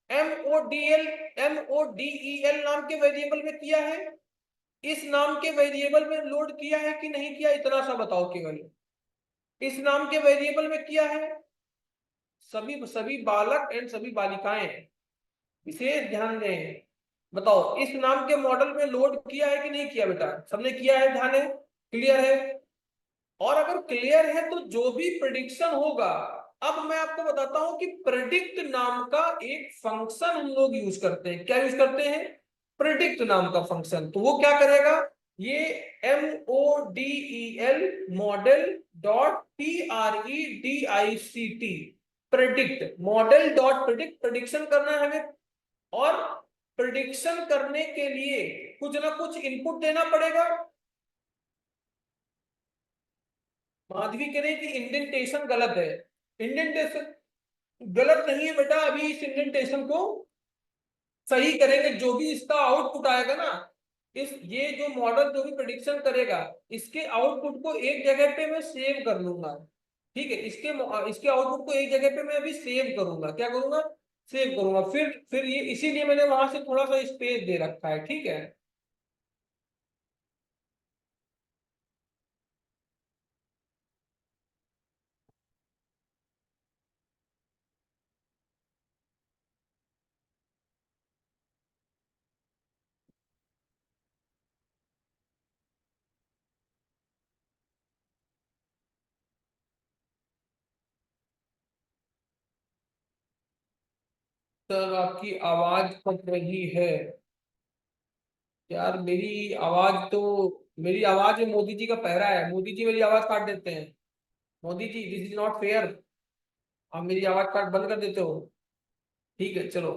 M O D E L नाम के वेरिएबल में किया है, इस नाम के वेरिएबल में लोड किया है कि नहीं किया, इतना सा बताओ केवल। इस नाम के वेरिएबल में किया है। सभी सभी बालक एंड सभी बालिकाएं विशेष ध्यान दें। बताओ इस नाम के मॉडल में लोड किया है कि नहीं किया, बेटा सबने किया है, ध्यान है, क्लियर है। और अगर क्लियर है तो जो भी प्रिडिक्शन होगा, अब मैं आपको बताता हूं कि प्रिडिक्ट नाम का एक फंक्शन हम लोग यूज करते हैं। क्या यूज करते हैं, प्रिडिक्ट नाम का फंक्शन। तो वो क्या करेगा, ये MODEL model dot PREDICT, predict model dot predict, prediction करना है हमें। और प्रिडिक्शन करने के लिए कुछ ना कुछ इनपुट देना पड़ेगा। माधवी कह रही कि इंडेंटेशन गलत है। इंडेंटेशन गलत नहीं है बेटा, अभी इस इंडेंटेशन को सही करेंगे। जो भी इसका आउटपुट आएगा ना, इस ये जो मॉडल जो भी प्रेडिक्शन करेगा, इसके आउटपुट को एक जगह पे मैं सेव कर लूंगा। ठीक है, इसके आउटपुट को एक जगह पे मैं अभी सेव करूंगा। क्या करूंगा? सेव करूंगा। फिर ये इसीलिए मैंने वहां से थोड़ा सा स्पेस दे रखा है। ठीक है, सर आपकी आवाज कट रही है। यार मेरी आवाज में मोदी जी का पहरा है। मोदी जी मेरी आवाज काट देते हैं। Modi ji, this is not fair. आप मेरी आवाज काट बंद कर देते हो। ठीक है चलो।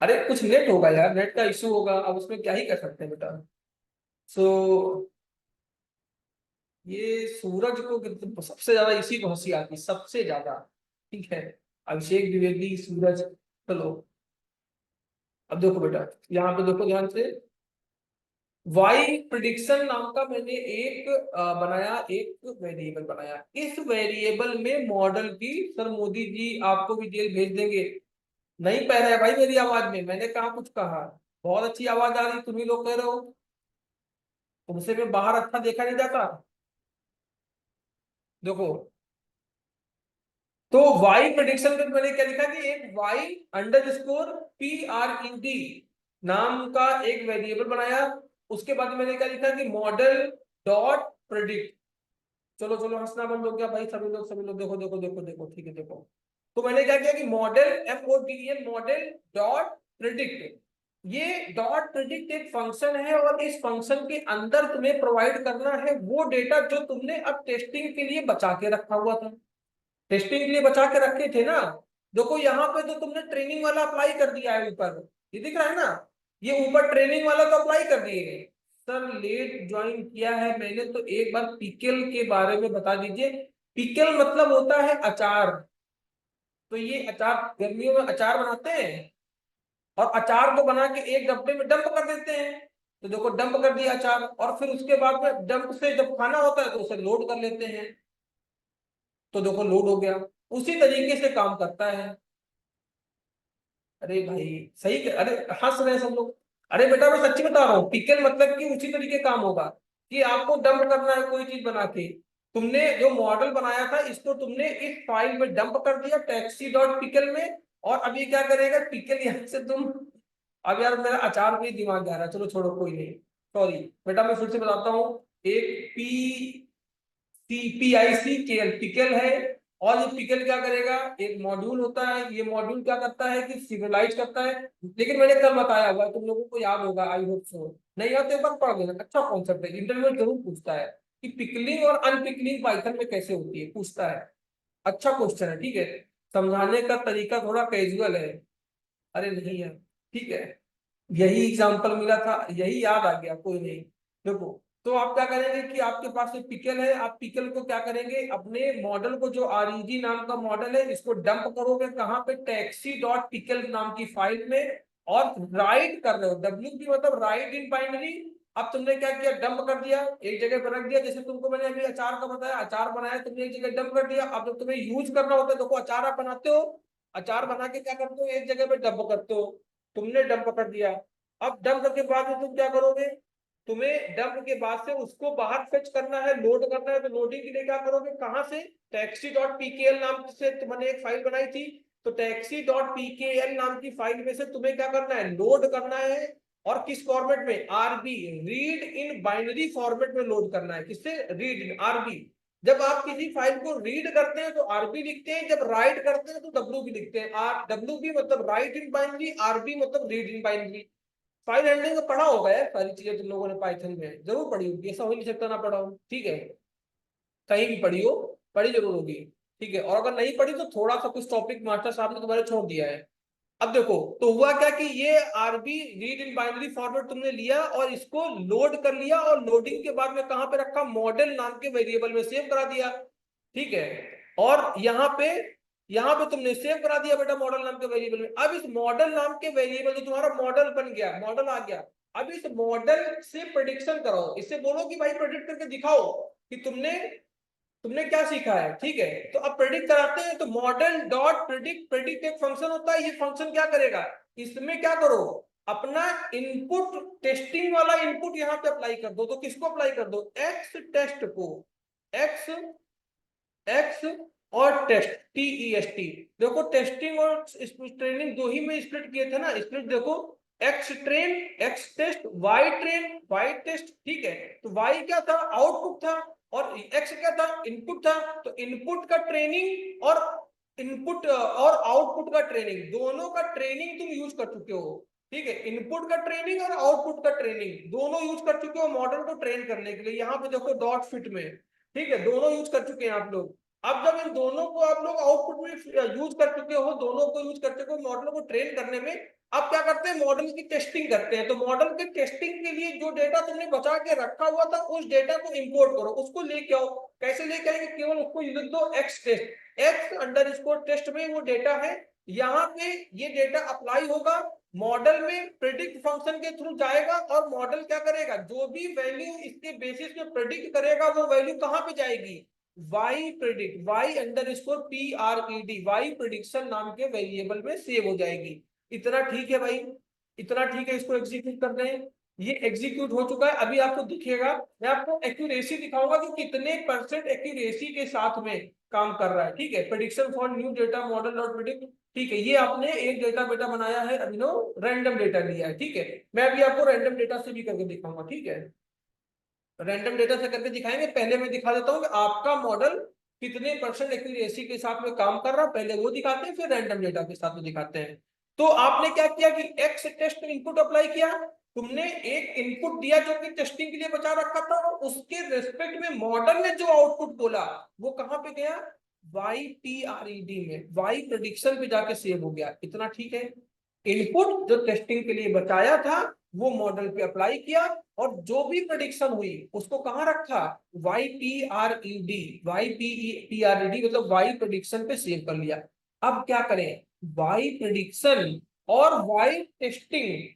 अरे कुछ नेट होगा यार, नेट का इशू होगा, अब उसमें क्या ही कर सकते हैं बेटा। सो ये सूरज को सबसे ज्यादा इसी को हंसी आती, सबसे ज्यादा। ठीक है, अभिषेक द्विवेदी, सूरज। चलो, अब देखो बेटा, यहाँ पे देखो ध्यान से। वाई प्रिडिक्शन नाम का मैंने एक बनाया, एक वेरिएबल बनाया। इस वेरिएबल में मॉडल की, सर मोदी जी आपको भी जेल भेज देंगे। नहीं पह रहा है भाई मेरी आवाज में, मैंने कहा कुछ कहा? बहुत अच्छी आवाज आ रही, तुम ही लोग कह रहे हो। तुमसे मैं बाहर अच्छा देखा नहीं जाता। देखो, तो वाई प्रेडिक्शन में मैंने क्या लिखा कि एक वाई अंडर स्कोर PRED नाम का एक वेरिएबल बनाया। उसके बाद मैंने क्या लिखा कि मॉडल डॉट प्रिडिक्ट। चलो चलो, हंसना बंद हो गया भाई, सभी लोग देखो देखो देखो देखो। ठीक है देखो, तो मैंने क्या किया कि model MODEL model dot predict. ये डॉट प्रिडिक्ट एक फंक्शन है, और इस फंक्शन के अंदर तुम्हें प्रोवाइड करना है वो डेटा जो तुमने अब टेस्टिंग के लिए बचा के रखा हुआ था। टेस्टिंग के लिए बचा के रखे थे ना। देखो यहाँ पे तो तुमने ट्रेनिंग वाला अप्लाई कर दिया है ऊपर, ये दिख रहा है ना। ये ऊपर ट्रेनिंग वाला तो अप्लाई कर दिए गए। सर लेट ज्वाइन किया है मैंने, तो एक बार पिकल के बारे में बता दीजिए। पिकल मतलब होता है अचार। तो ये अचार, गर्मियों में अचार बनाते हैं, और अचार को बना के एक डब्बे में डंप कर देते हैं। तो देखो डंप कर दिया अचार, और फिर उसके बाद में डंप से जब खाना होता है तो उसे लोड कर लेते हैं। तो देखो लोड हो गया। उसी तरीके से काम करता है। अरे भाई सही अरे हंस रहे हैं सब लोग। अरे बेटा मैं सच्ची बता रहा हूँ, पिकल मतलब कि उसी तरीके काम होगा कि आपको डंप करना है कोई चीज बना के। तुमने जो मॉडल बनाया था इसको तुमने इस फाइल में डंप कर दिया टैक्सी डॉट पिकल में। और अभी क्या करेगा पिकल यहाँ से तुम। अब यार मेरा अचार पे ही दिमाग जा रहा है, चलो छोड़ो कोई नहीं। सॉरी बेटा, मैं फिर से बताता हूँ। एक PICKL पिकल है। और ये पिकल क्या करेगा, एक मॉड्यूल होता है, ये मॉड्यूल क्या करता है कि सिग्नलाइज करता है। लेकिन मैंने कल बताया हुआ है, तुम लोगों को याद होगा, आई होप सो। नहीं याद तो एक बार पढ़ लेना, अच्छा कॉन्सेप्ट है, इंटरव्यू में जरूर पूछता है कि पिकलिंग और अनपिकलिंग पाइथन में कैसे होती है, पूछता है। अच्छा क्वेश्चन है, ठीक है। समझाने का तरीका थोड़ा कैजुअल है। अरे नहीं यार, ठीक है। यही एग्जाम्पल मिला था, यही याद आ गया, कोई नहीं। देखो, तो आप क्या करेंगे कि आपके पास एक पिकल है, आप पिकल को क्या करेंगे, अपने मॉडल को जो REG नाम का मॉडल है इसको डंप करोगे कहाँ पे, टैक्सी डॉट पिकल नाम की फाइल में। और राइट कर रहे हो, WP मतलब राइट इन बाइनरी। अब तुमने क्या किया, डंप कर दिया, एक जगह पर रख दिया। जैसे तुमको मैंने अभी अचार का बताया, अचार बनाया तुमने, एक जगह डंप कर दिया। अब जब तुम्हें यूज करना होता है, देखो अचार आप बनाते हो, अचार बना के क्या करते हो, एक जगह पे डंप करते हो। तुमने डंप कर दिया। अब डंप के बाद में तुम क्या करोगे, तुम्हें डंप के बाद से उसको बाहर फेच करना है, लोड करना है। तो लोडिंग के लिए क्या करोगे, कहां से, टैक्सी डॉट पीकेएल नाम से तुमने एक फाइल बनाई थी। तो टैक्सी डॉट पीकेएल नाम की फाइल में से तुम्हें क्या करना है, लोड करना है। और किस फॉर्मेट में, RB, read in binary format में लोड करना है। किससे, रीड इन RB। जब आप किसी फाइल को रीड करते हैं तो RB लिखते हैं, जब राइट करते हैं तो WB लिखते हैं। WB मतलब राइट इन बाइनरी, RB मतलब read in binary. File handling में पढ़ा होगा यार, सारी चीजें तुम लोगों ने पाइथन में जरूर पढ़ी होगी, ऐसा हो नहीं सकता ना पढ़ा हो। ठीक है, कहीं भी पढ़ी हो, पढ़ी जरूर होगी। ठीक है, और अगर नहीं पढ़ी तो थोड़ा सा कुछ टॉपिक मास्टर साहब ने तुम्हारे छोड़ दिया है। अब देखो तो हुआ क्या कि ये RB read in binary format तुमने लिया और इसको लोड कर लिया और लोडिंग के बाद में कहां पे रखा, मॉडल नाम के वेरिएबल में सेव करा दिया, ठीक है। और यहाँ पे तुमने सेव करा दिया बेटा मॉडल नाम के वेरिएबल में। अब इस मॉडल नाम के वेरिएबल जो तुम्हारा मॉडल बन गया, मॉडल आ गया, अब इस मॉडल से प्रेडिक्शन कराओ, इससे बोलो कि भाई प्रेडिक्ट करके दिखाओ कि तुमने तुमने क्या सीखा है, ठीक है। तो अब प्रेडिक्ट कराते हैं, तो मॉडल डॉट प्रेडिक्ट, प्रेडिक्ट एक फंक्शन होता है, ये फंक्शन क्या करेगा, इसमें क्या करो, अपना इनपुट टेस्टिंग वाला इनपुट यहाँ पे अप्लाई कर दो। तो किसको अप्लाई कर दो, एक्स टेस्ट को, एक्स एक्स और टेस्ट, TEST। देखो टेस्टिंग और ट्रेनिंग दो ही में स्प्लिट किए थे ना, स्प्लिट देखो, X train X test, Y train Y test, ठीक है। तो वाई क्या था, आउटपुट था, और एक्स क्या था, इनपुट था। तो इनपुट का ट्रेनिंग और इनपुट और आउटपुट का ट्रेनिंग, दोनों का ट्रेनिंग तुम यूज कर चुके हो, ठीक है। इनपुट का ट्रेनिंग और आउटपुट का ट्रेनिंग दोनों यूज कर चुके हो मॉडल को ट्रेन करने के लिए। यहाँ पे देखो डॉट फिट में, ठीक है, दोनों यूज कर चुके हैं आप लोग। अब जब इन दोनों को आप लोग आउटपुट में यूज कर चुके हो, दोनों को यूज कर चुके हो मॉडल को ट्रेन करने में, अब क्या करते हैं, मॉडल की टेस्टिंग करते हैं। तो मॉडल के टेस्टिंग के लिए जो डेटा तुमने बचा के रखा हुआ था, उस डेटा को इंपोर्ट करो, उसको लेके आओ। कैसे लेके आएंगे, केवल उसको लिख दो X test, X underscore test में वो डेटा है, यहाँ पे ये डेटा अप्लाई होगा, मॉडल में प्रेडिक्ट फंक्शन के थ्रू जाएगा, और मॉडल क्या करेगा, जो भी वैल्यू इसके बेसिस पे प्रेडिक्ट करेगा वो वैल्यू कहां पे जाएगी, Y predict, Y underscore PRED, Y prediction नाम के वेरिएबल में सेव हो जाएगी। इतना ठीक है भाई, इतना ठीक है, इसको एग्जीक्यूट कर रहे हैं, ये एग्जीक्यूट हो चुका है। अभी आपको दिखेगा, मैं आपको एक्यूरेसी दिखाऊंगा कि कितने परसेंट एक्यूरेसी के साथ में काम कर रहा है, ठीक है। Prediction for new data model dot predict, ठीक है। ये आपने एक डेटा बेटा बनाया है, अभिनव रैंडम डेटा लिया है, ठीक है। मैं अभी आपको रैंडम डेटा से भी करके दिखाऊंगा, ठीक है। रैंडम डेटा से करके दिखाएंगे, पहले मैं दिखा देता हूँ कि आपका मॉडल कितने परसेंट एक्यूरेसी के साथ में काम कर रहा है, पहले वो दिखाते हैं, फिर रैंडम डेटा के साथ में दिखाते हैं। तो आपने क्या किया कि एक्स टेस्ट इनपुट अप्लाई किया, तुमने एक इनपुट दिया जो कि टेस्टिंग के लिए बचा रखा था, और उसके रेस्पेक्ट में मॉडल ने जो आउटपुट बोला वो कहां पे गया, YPRED में, वाई प्रेडिक्शन पे जाके सेव हो गया। इतना ठीक है। इनपुट जो टेस्टिंग के लिए बचाया था वो मॉडल पे अप्लाई किया, और जो भी प्रेडिक्शन हुई उसको कहां रखा, YPRED मतलब वाई प्रेडिक्शन पे सेव कर लिया। अब क्या करें, वाई प्रेडिक्शन और वाई टेस्टिंग,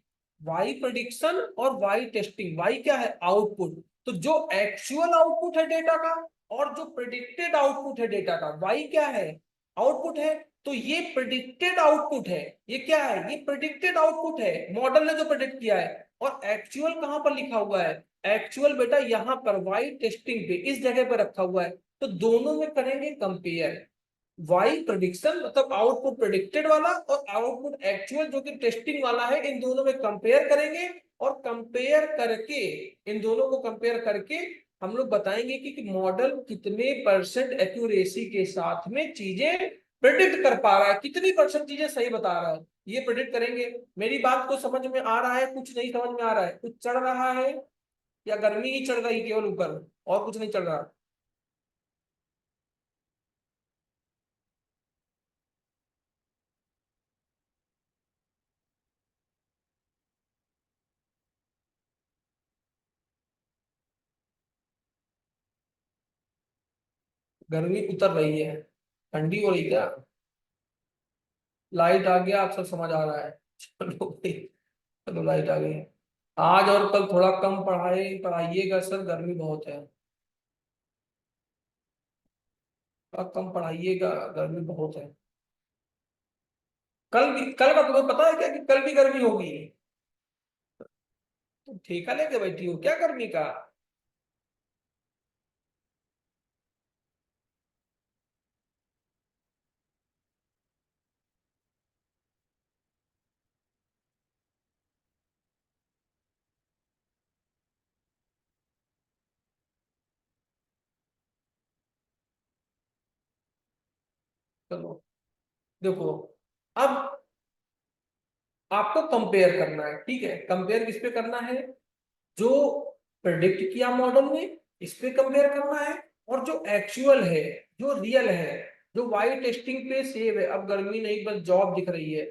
वाई प्रेडिक्शन और वाई टेस्टिंग, वाई क्या है, आउटपुट। तो जो एक्चुअल आउटपुट है डेटा का और जो प्रिडिक्टेड आउटपुट है डेटा का, वाई क्या है, आउटपुट है। तो ये प्रिडिक्टेड आउटपुट है, ये क्या है, ये प्रिडिक्टेड आउटपुट है, मॉडल ने जो प्रिडिक्ट किया है। और एक्चुअल कहां पर लिखा हुआ है, एक्चुअल बेटा यहाँ पर वाई टेस्टिंग पे इस जगह पर रखा हुआ है। तो दोनों में करेंगे कंपेयर, वाई प्रेडिक्शन मतलब आउटपुट प्रेडिक्टेड वाला और आउटपुट एक्चुअल जो कि टेस्टिंग वाला है, इन दोनों में कंपेयर करेंगे। और कंपेयर करके, इन दोनों को कंपेयर करके हम लोग बताएंगे कि मॉडल कितने परसेंट एक्यूरेसी के साथ में चीजें प्रेडिक्ट कर पा रहा है, कितनी परसेंट चीजें सही बता रहा है, ये प्रेडिक्ट करेंगे। मेरी बात को समझ में आ रहा है, कुछ नहीं समझ में आ रहा है, कुछ चढ़ रहा है या गर्मी ही चढ़ रही केवल ऊपर, और कुछ नहीं चल रहा। गर्मी उतर रही है, ठंडी हो रही क्या, लाइट आ गया, आप सब समझ आ रहा है। चलो भाई, चलो लाइट आ गई। आज और कल थोड़ा कम पढ़ाइएगा सर, गर्मी बहुत है, थोड़ा कम पढ़ाइएगा, गर्मी बहुत है। कल का तुम्हें पता है क्या कि कल भी गर्मी होगी, तुम ठेका लेके बैठी हो क्या गर्मी का। चलो देखो, अब आपको कंपेयर करना है, ठीक है। कंपेयर किस पे करना है, जो प्रेडिक्ट किया मॉडल ने इस पे कंपेयर करना है, और जो एक्चुअल है, जो रियल है, जो वाई टेस्टिंग पे सेव है। अब गर्मी नहीं बस जॉब दिख रही है,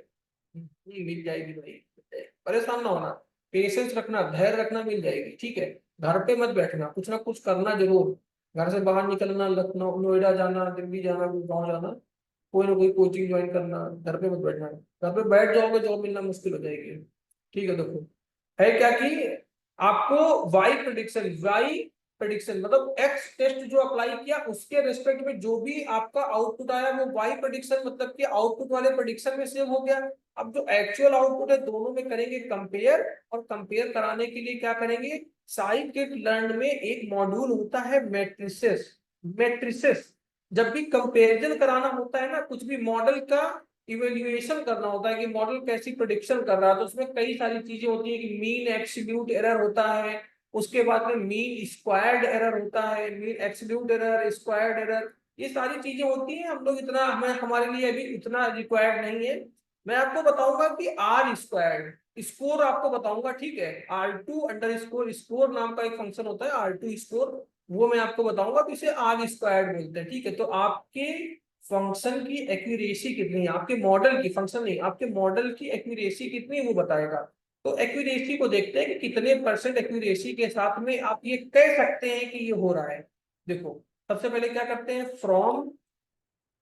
मिल जाएगी भाई, मिल जाएगी। परेशान ना होना, पेशेंस रखना, धैर्य रखना, मिल जाएगी, ठीक है। घर पे मत बैठना, कुछ ना कुछ करना जरूर। घर से बाहर निकलना, लखनऊ नोएडा जाना, दिल्ली जाना, गुड़गांव जाना, कोई ना कोई कोचिंग ज्वाइन करना, घर पे मत बैठना। घर पे बैठ जाओगे जॉब मिलना मुश्किल हो जाएगी। ठीक है, देखो है क्या कि आपको वाई प्रेडिक्शन मतलब एक्स टेस्ट जो अप्लाई किया उसके रेस्पेक्ट में जो भी आपका आउटपुट आया वो वाई प्रेडिक्शन मतलब कि आउटपुट वाले प्रेडिक्शन में सेव हो गया। अब जो एक्चुअल आउटपुट है दोनों में करेंगे कंपेयर, और कंपेयर कराने के लिए क्या करेंगे, साइकिट लर्न में एक मॉड्यूल होता है मैट्रिसेस। मैट्रिसेस जब भी कंपैरिजन कराना होता है ना, कुछ भी मॉडल का इवेल्युएशन करना होता है कि मॉडल कैसी प्रिडिक्शन कर रहा है, तो उसमें कई सारी चीजें होती है कि मीन एब्सोल्यूट एरर होता है, उसके बाद में मीन स्क्वायर्ड एरर होता है, mean absolute error, squared error, ये सारी चीजें होती हैं। हम लोग इतना, हमें हमारे लिए अभी इतना रिक्वायर्ड नहीं है। मैं आपको बताऊंगा कि आर स्क्वायर्ड स्कोर आपको बताऊंगा, ठीक है। R2 अंडर स्कोर नाम का एक फंक्शन होता है, R2 स्कोर, वो मैं आपको बताऊंगा, तो इसे आर स्क्वायर्ड बोलते हैं, ठीक है। तो आपके फंक्शन की एक्यूरेसी कितनी है, आपके मॉडल की, फंक्शन नहीं, आपके मॉडल की एक्यूरेसी कितनी है वो बताएगा। तो एक्यूरेसी को देखते हैं कि कितने परसेंट एक्यूरेसी के साथ में आप ये कह सकते हैं कि ये हो रहा है। देखो सबसे पहले क्या करते हैं, फ्रॉम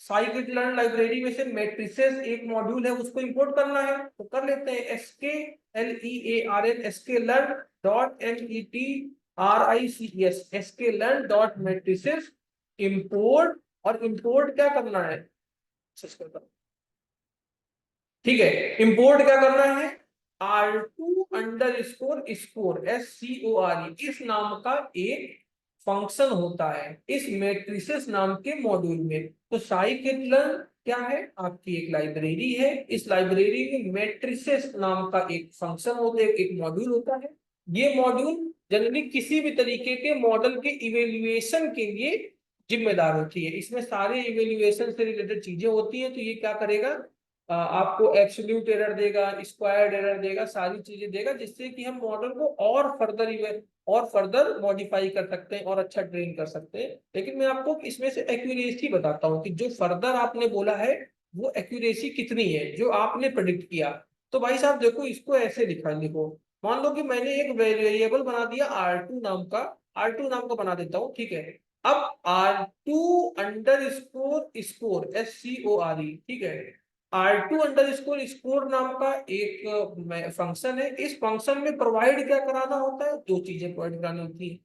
साइकिट लर्न लाइब्रेरी में से मैट्रिसेस एक मॉड्यूल है उसको इंपोर्ट करना है, तो कर लेते हैं। SKLEARN sklearn.METRICES इंपोर्ट, और इंपोर्ट क्या करना है, ठीक है। इंपोर्ट क्या करना है, R2 अंडर स्कोर SCORE इस नाम का एक फंक्शन होता है इस मैट्रिसेस नाम के मॉड्यूल में। तो साइकिटलन क्या है, आपकी एक लाइब्रेरी है, इस लाइब्रेरी में मैट्रिसेस नाम का एक फंक्शन होता है, एक मॉड्यूल होता है। ये मॉड्यूल जनरली किसी भी तरीके के मॉडल के इवेल्युएशन के लिए जिम्मेदार होती है, इसमें सारे इवेल्युएशन से रिलेटेड चीजें होती हैं। तो ये क्या करेगा, आपको एब्सोल्यूट एरर देगा, स्क्वायर्ड एरर देगा, सारी चीजें देगा, जिससे कि हम मॉडल को और फर्दर मॉडिफाई कर सकते हैं और अच्छा ट्रेन कर सकते हैं। लेकिन मैं आपको इसमें से एक्यूरेसी बताता हूँ कि जो फर्दर आपने बोला है वो एक्यूरेसी कितनी है जो आपने प्रेडिक्ट किया। तो भाई साहब देखो, इसको ऐसे लिखो, मान लो कि मैंने एक वेरिएबल बना दिया R2 नाम का बना देता हूँ, ठीक है। अब R2 अंडर स्कोर स्कोर ठीक है। R2 अंडर स्कोर नाम का एक फंक्शन है, इस फंक्शन में प्रोवाइड क्या कराना होता है, दो चीजें प्रोवाइड करानी होती है।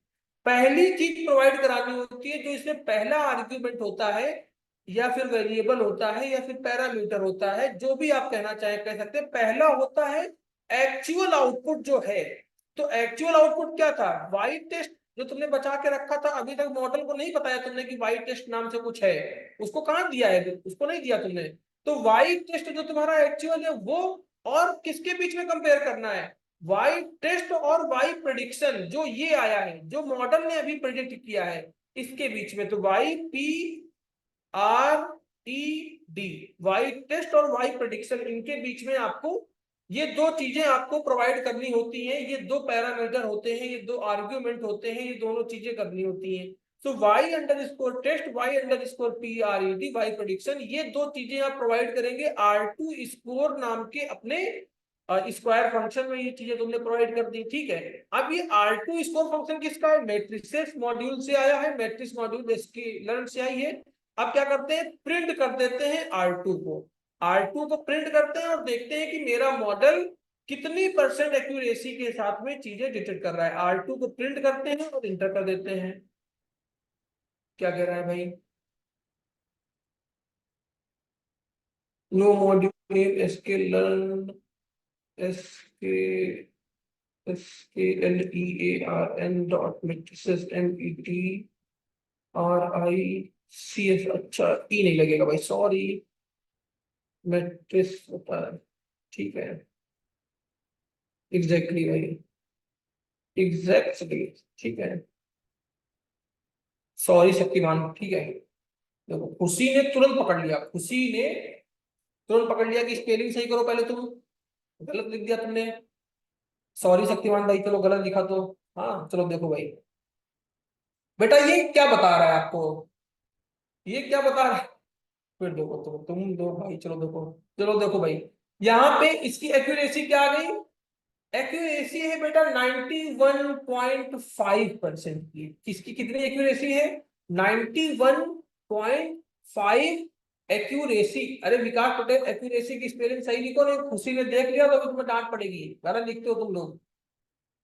पहली चीज प्रोवाइड करानी होती है, जो इसमें पहला आर्ग्यूमेंट होता है या फिर वेरिएबल होता है या फिर पैरामीटर होता है, जो भी आप कहना चाहे कह सकते हैं, पहला होता है एक्चुअल आउटपुट जो है। तो एक्चुअल आउटपुट क्या था, वाई टेस्ट जो तुमने बचा के रखा था, अभी तक मॉडल को नहीं बताया तुमने कि वाई टेस्ट नाम से कुछ है, उसको कहाँ दिया है, उसको नहीं दिया तुमने। तो वाई टेस्ट जो तुम्हारा एक्चुअल है वो, और किसके बीच में कंपेयर करना है, वाई टेस्ट और वाई प्रेडिक्शन जो ये आया है, जो मॉडल ने अभी प्रेडिक्ट किया है, इसके बीच में। तो YPRED, वाई टेस्ट और वाई प्रेडिक्शन, इनके बीच में आपको ये दो चीजें आपको प्रोवाइड करनी होती हैं, ये दो पैरामीटर होते हैं, ये दो आर्ग्यूमेंट होते हैं, ये दोनों चीजें करनी होती हैं। तो Y_टेस्ट, Y_PRED, वाई प्रेडिक्शन, ये दो चीजें आप प्रोवाइड करेंगे R2 स्कोर नाम के अपने स्क्वायर फंक्शन में, ये चीजें तुमने प्रोवाइड कर दी, ठीक है। अब ये R2 स्कोर फंक्शन किसका है, मैट्रिसेस मॉड्यूल से आया है, मैट्रिक्स मॉड्यूल स्केलर्न से आई है। अब क्या करते हैं, प्रिंट कर देते हैं R2 को प्रिंट करते हैं और देखते हैं कि मेरा मॉडल कितनी परसेंट एक्यूरेसी के साथ में चीजें डिटेक्ट कर रहा है। R2 को प्रिंट करते हैं और इंटर कर देते हैं। क्या कह रहा है भाई, no module name sklearn SK SKLEARN.METRICES अच्छा ई नहीं लगेगा भाई, सॉरी, मैट्रिक्स होता है, ठीक है। एग्जैक्टली भाई, एग्जैक्टली, ठीक है। सॉरी शक्तिमान, ठीक है। देखो खुशी ने तुरंत पकड़ लिया, खुशी ने तुरंत पकड़ लिया कि स्पेलिंग सही करो पहले, तुम गलत लिख दिया तुमने। सॉरी शक्तिमान भाई, चलो गलत लिखा तो, हाँ चलो देखो भाई, बेटा ये क्या बता रहा है आपको, ये क्या बता रहा है, फिर देखो तुम दो भाई, चलो देखो, चलो देखो भाई, यहाँ पे इसकी एक्यूरेसी क्या आ गई, एक्यूरेसी है बेटा 91.5% की। किसकी कितनी एक्यूरेसी है, 91.5 एक्यूरेसी। अरे विकास पटेल, एक्यूरेसी की स्पेलिंग सही लिखो, नहीं खुशी ने देख लिया तो अभी तुम्हें डांट पड़ेगी, गलत लिखते हो तुम लोग,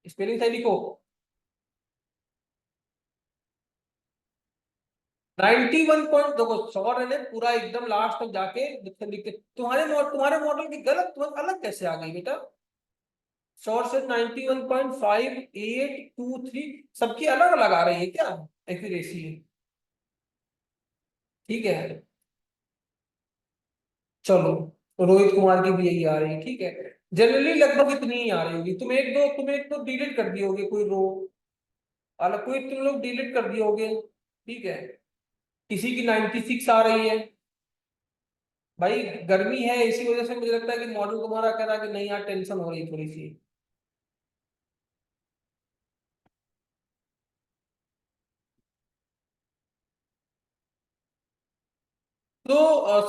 स्पेलिंग सही लिखो। 91 पॉइंट, देखो सौर ने पूरा एकदम लास्ट तक जाके लिख के तुम्हारे मॉडल की गलत, तुम्हें अलग कैसे आ गई बेटा। सौर से 91.5823 सबकी अलग अलग आ रही है क्या एक्यूरेसी। ठीक है, चलो रोहित कुमार की भी यही आ रही है, ठीक है। जनरली लगभग इतनी ही आ रही होगी, तुम एक दो डिलीट कर दिए होगे, कोई रो अलग कोई तुम लोग डिलीट कर दिए होगे, ठीक है। किसी की 96 आ रही है। भाई गर्मी है, इसी वजह से मुझे लगता है कि मॉडल तुम्हारा कह रहा है कि नहीं यार टेंशन हो रही है थोड़ी सी। तो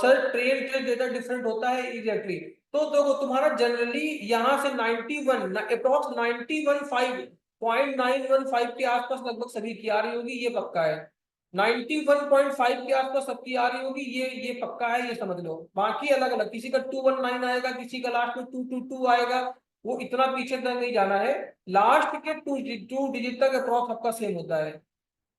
सर ट्रेन के डेटा डिफरेंट होता है एग्जैक्टली। तो देखो तुम्हारा जनरली यहाँ से 91 अप्रोक्स 91.5 के आसपास लगभग सभी की आ रही होगी, ये पक्का है। 91.5 के आसपास सबकी आ रही होगी, ये पक्का है, ये समझ लो। बाकी अलग अलग, किसी का 219 आएगा, किसी का लास्ट में 222 आएगा, वो इतना पीछे तक नहीं जाना है। लास्ट के टू डिजिट तक अप्रोक्स सबका सेम होता है।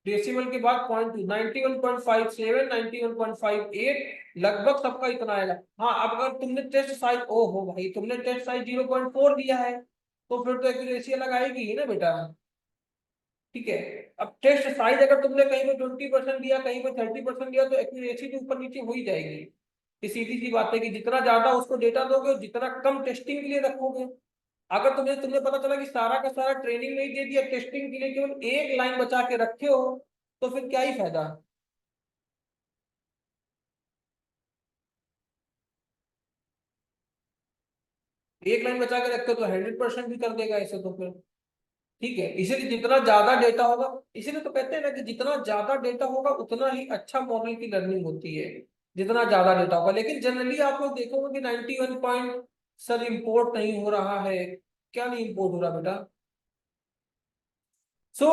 डेसिमल के बाद 0.2, 91.57, 91.58 लगभग सबका इतना आएगा। हाँ अब अगर तुमने टेस्ट साइज, ओ हो भाई तुमने टेस्ट साइज 0.4 दिया है, तो फिर तो एक्यूरेसी अलग आएगी ही ना बेटा। ठीक है, अब टेस्ट साइज अगर तुमने कहीं पे 20% दिया, कहीं पे 30% दिया, तो एक्यूरेसी भी ऊपर नीचे हो ही जाएगी। ये सीधी सी बात है कि जितना ज्यादा उसको डेटा दोगे, जितना कम टेस्टिंग के लिए रखोगे। अगर तुम्हें तुम्हें पता चला कि सारा का सारा ट्रेनिंग नहीं दे दिया, टेस्टिंग के लिए केवल एक लाइन बचा के रखे हो, तो फिर क्या ही फायदा। एक लाइन बचा के रखे हो तो 100% भी कर देगा ऐसे तो फिर। ठीक है, इसीलिए जितना ज्यादा डेटा होगा, इसीलिए तो कहते हैं ना कि जितना ज्यादा डेटा होगा उतना ही अच्छा मॉडल की लर्निंग होती है, जितना ज्यादा डेटा होगा। लेकिन जनरली आप लोग देखोगे कि 91 पॉइंट सर इम्पोर्ट नहीं हो रहा है। क्या नहीं इम्पोर्ट हो रहा बेटा।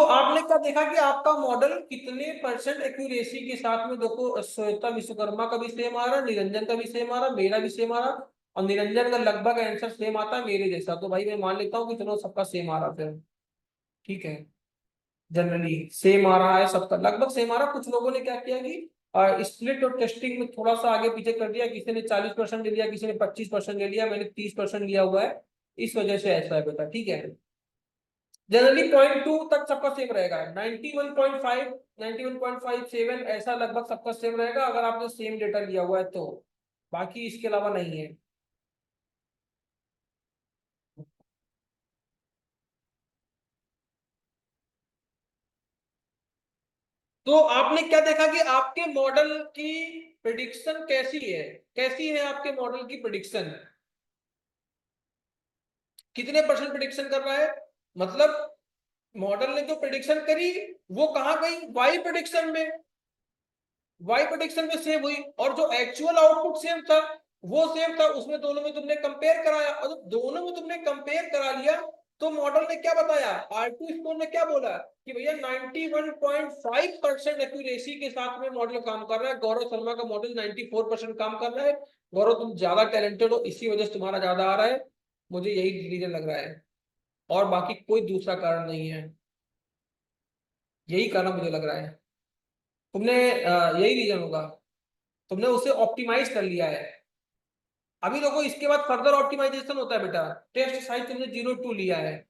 आपने क्या देखा कि आपका मॉडल कितने परसेंट एक्यूरेसी के साथ में, देखो श्वेता विश्वकर्मा का भी सेम आ रहा, निरंजन का भी सेम आ रहा, मेरा भी सेम आ रहा, और निरंजन का लगभग आंसर सेम आता है मेरे जैसा, तो भाई मैं मान लेता हूँ कि चलो सबका सेम आ रहा फिर। ठीक है, जनरली सेम आ रहा है, सबका लगभग सेम आ रहा। कुछ लोगों ने क्या किया कि स्प्लिट और टेस्टिंग में थोड़ा सा आगे पीछे कर दिया, किसी ने 40% ले लिया, किसी ने 25% ले लिया, मैंने 30% लिया हुआ है, इस वजह से ऐसा है बेटा। ठीक है, जनरली 0.2 तक सबका सेम रहेगा, 91.5 91.57 ऐसा लगभग सबका सेम रहेगा अगर आपने सेम डेटा लिया हुआ है तो। बाकी इसके अलावा नहीं है। तो आपने क्या देखा कि आपके मॉडल की प्रिडिक्शन कैसी है, कैसी है आपके मॉडल की प्रिडिक्शन, कितने परसेंट प्रिडिक्शन कर रहा है। मतलब मॉडल ने जो प्रिडिक्शन करी वो कहां गई, वाई प्रिडिक्शन में, वाई प्रोडिक्शन में सेम हुई, और जो एक्चुअल आउटपुट सेम था वो सेम था, उसमें दोनों में तुमने कंपेयर कराया, और जब दोनों में तुमने कंपेयर करा लिया तो मॉडल ने क्या बताया, R2 स्कोर ने क्या बोला कि भैया 91.5% एक्यूरेसी के साथ में मॉडल काम कर रहा है। गौरव शर्मा का मॉडल 94% काम कर रहा है। गौरव तुम ज्यादा टैलेंटेड हो, इसी वजह से तुम्हारा ज्यादा आ रहा है, मुझे यही रीजन लग रहा है, और बाकी कोई दूसरा कारण नहीं है, यही कारण मुझे लग रहा है। तुमने यही रीजन होगा, तुमने उसे ऑप्टिमाइज कर लिया है। अभी देखो इसके बाद फर्दर ऑप्टिमाइजेशन होता है बेटा। टेस्ट साइज तुमने 0.2 लिया है,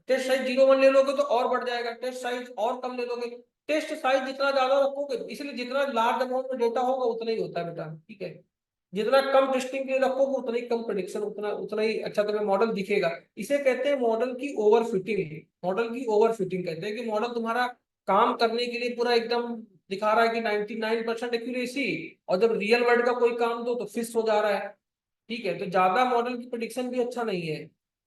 टेस्ट साइज 0.1 ले लोगे तो और बढ़ जाएगा, टेस्ट साइज और कम ले लोगे। टेस्ट साइज जितना ज्यादा रखोगे, इसलिए जितना लार्ज अमाउंट में डेटा होगा उतना ही होता है बेटा। ठीक है, जितना कम टेस्टिंग के लिए रखोगे उतना ही कम प्रेडिक्शन, उतना उतना ही अच्छा तुम्हें मॉडल दिखेगा। इसे कहते हैं मॉडल की ओवर फिटिंग, मॉडल की ओवर फिटिंग कहते हैं कि मॉडल तुम्हारा काम करने के लिए पूरा एकदम दिखा रहा है कि 99% एक्यूरेसी, और जब रियल वर्ल्ड का कोई काम दो तो फिक्स हो जा रहा है। ठीक है, तो ज्यादा मॉडल की प्रिडिक्शन भी अच्छा नहीं है,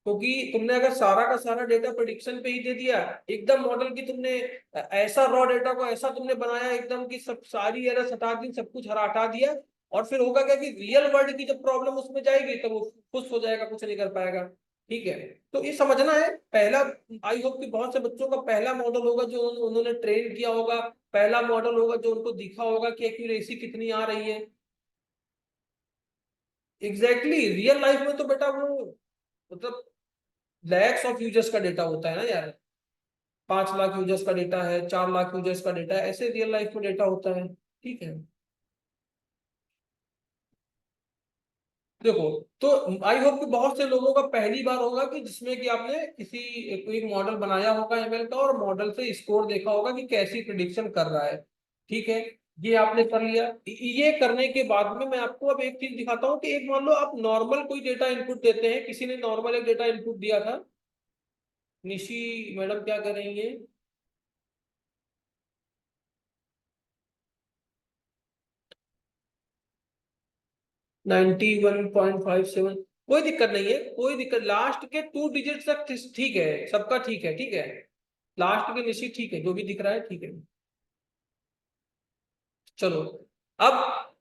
क्योंकि तुमने अगर सारा का सारा डेटा प्रिडिक्शन पे ही दे दिया, एकदम मॉडल की तुमने ऐसा रॉ डेटा को ऐसा तुमने बनाया एकदम कि सब सारी एरर हटा दी, सब कुछ हटा दिया, और फिर होगा क्या कि रियल वर्ल्ड की जब प्रॉब्लम उसमें जाएगी तो वो खुश हो जाएगा, कुछ नहीं कर पाएगा। ठीक है, तो ये समझना है पहला। आई होप कि बहुत से बच्चों का पहला मॉडल होगा जो उन्होंने ट्रेन किया होगा, पहला मॉडल होगा जो उनको दिखा होगा कि एक्यूरेसी कितनी आ रही है। एग्जैक्टली रियल लाइफ में तो बेटा वो मतलब लैक्स ऑफ यूजर्स का डेटा होता है ना यार। 5 लाख यूजर्स का डेटा है, 4 लाख यूजर्स का डेटा है, ऐसे रियल लाइफ में डेटा होता है। ठीक है, देखो, तो आई होप कि बहुत से लोगों का पहली बार होगा कि जिसमें कि आपने किसी एक मॉडल बनाया होगा एमएल का और मॉडल से स्कोर देखा होगा कि कैसी प्रिडिक्शन कर रहा है। ठीक है, ये आपने कर लिया। ये करने के बाद में मैं आपको अब एक चीज दिखाता हूँ कि एक मान लो आप नॉर्मल कोई डेटा इनपुट देते हैं, किसी ने नॉर्मल एक डेटा इनपुट दिया था। निशी मैडम क्या करेंगे? 91.57, कोई दिक्कत नहीं है, कोई दिक्कत, लास्ट के 2 डिजिट तक ठीक है, सबका ठीक है। ठीक है, लास्ट के निश्चित ठीक है, जो भी दिख रहा है ठीक है। चलो, अब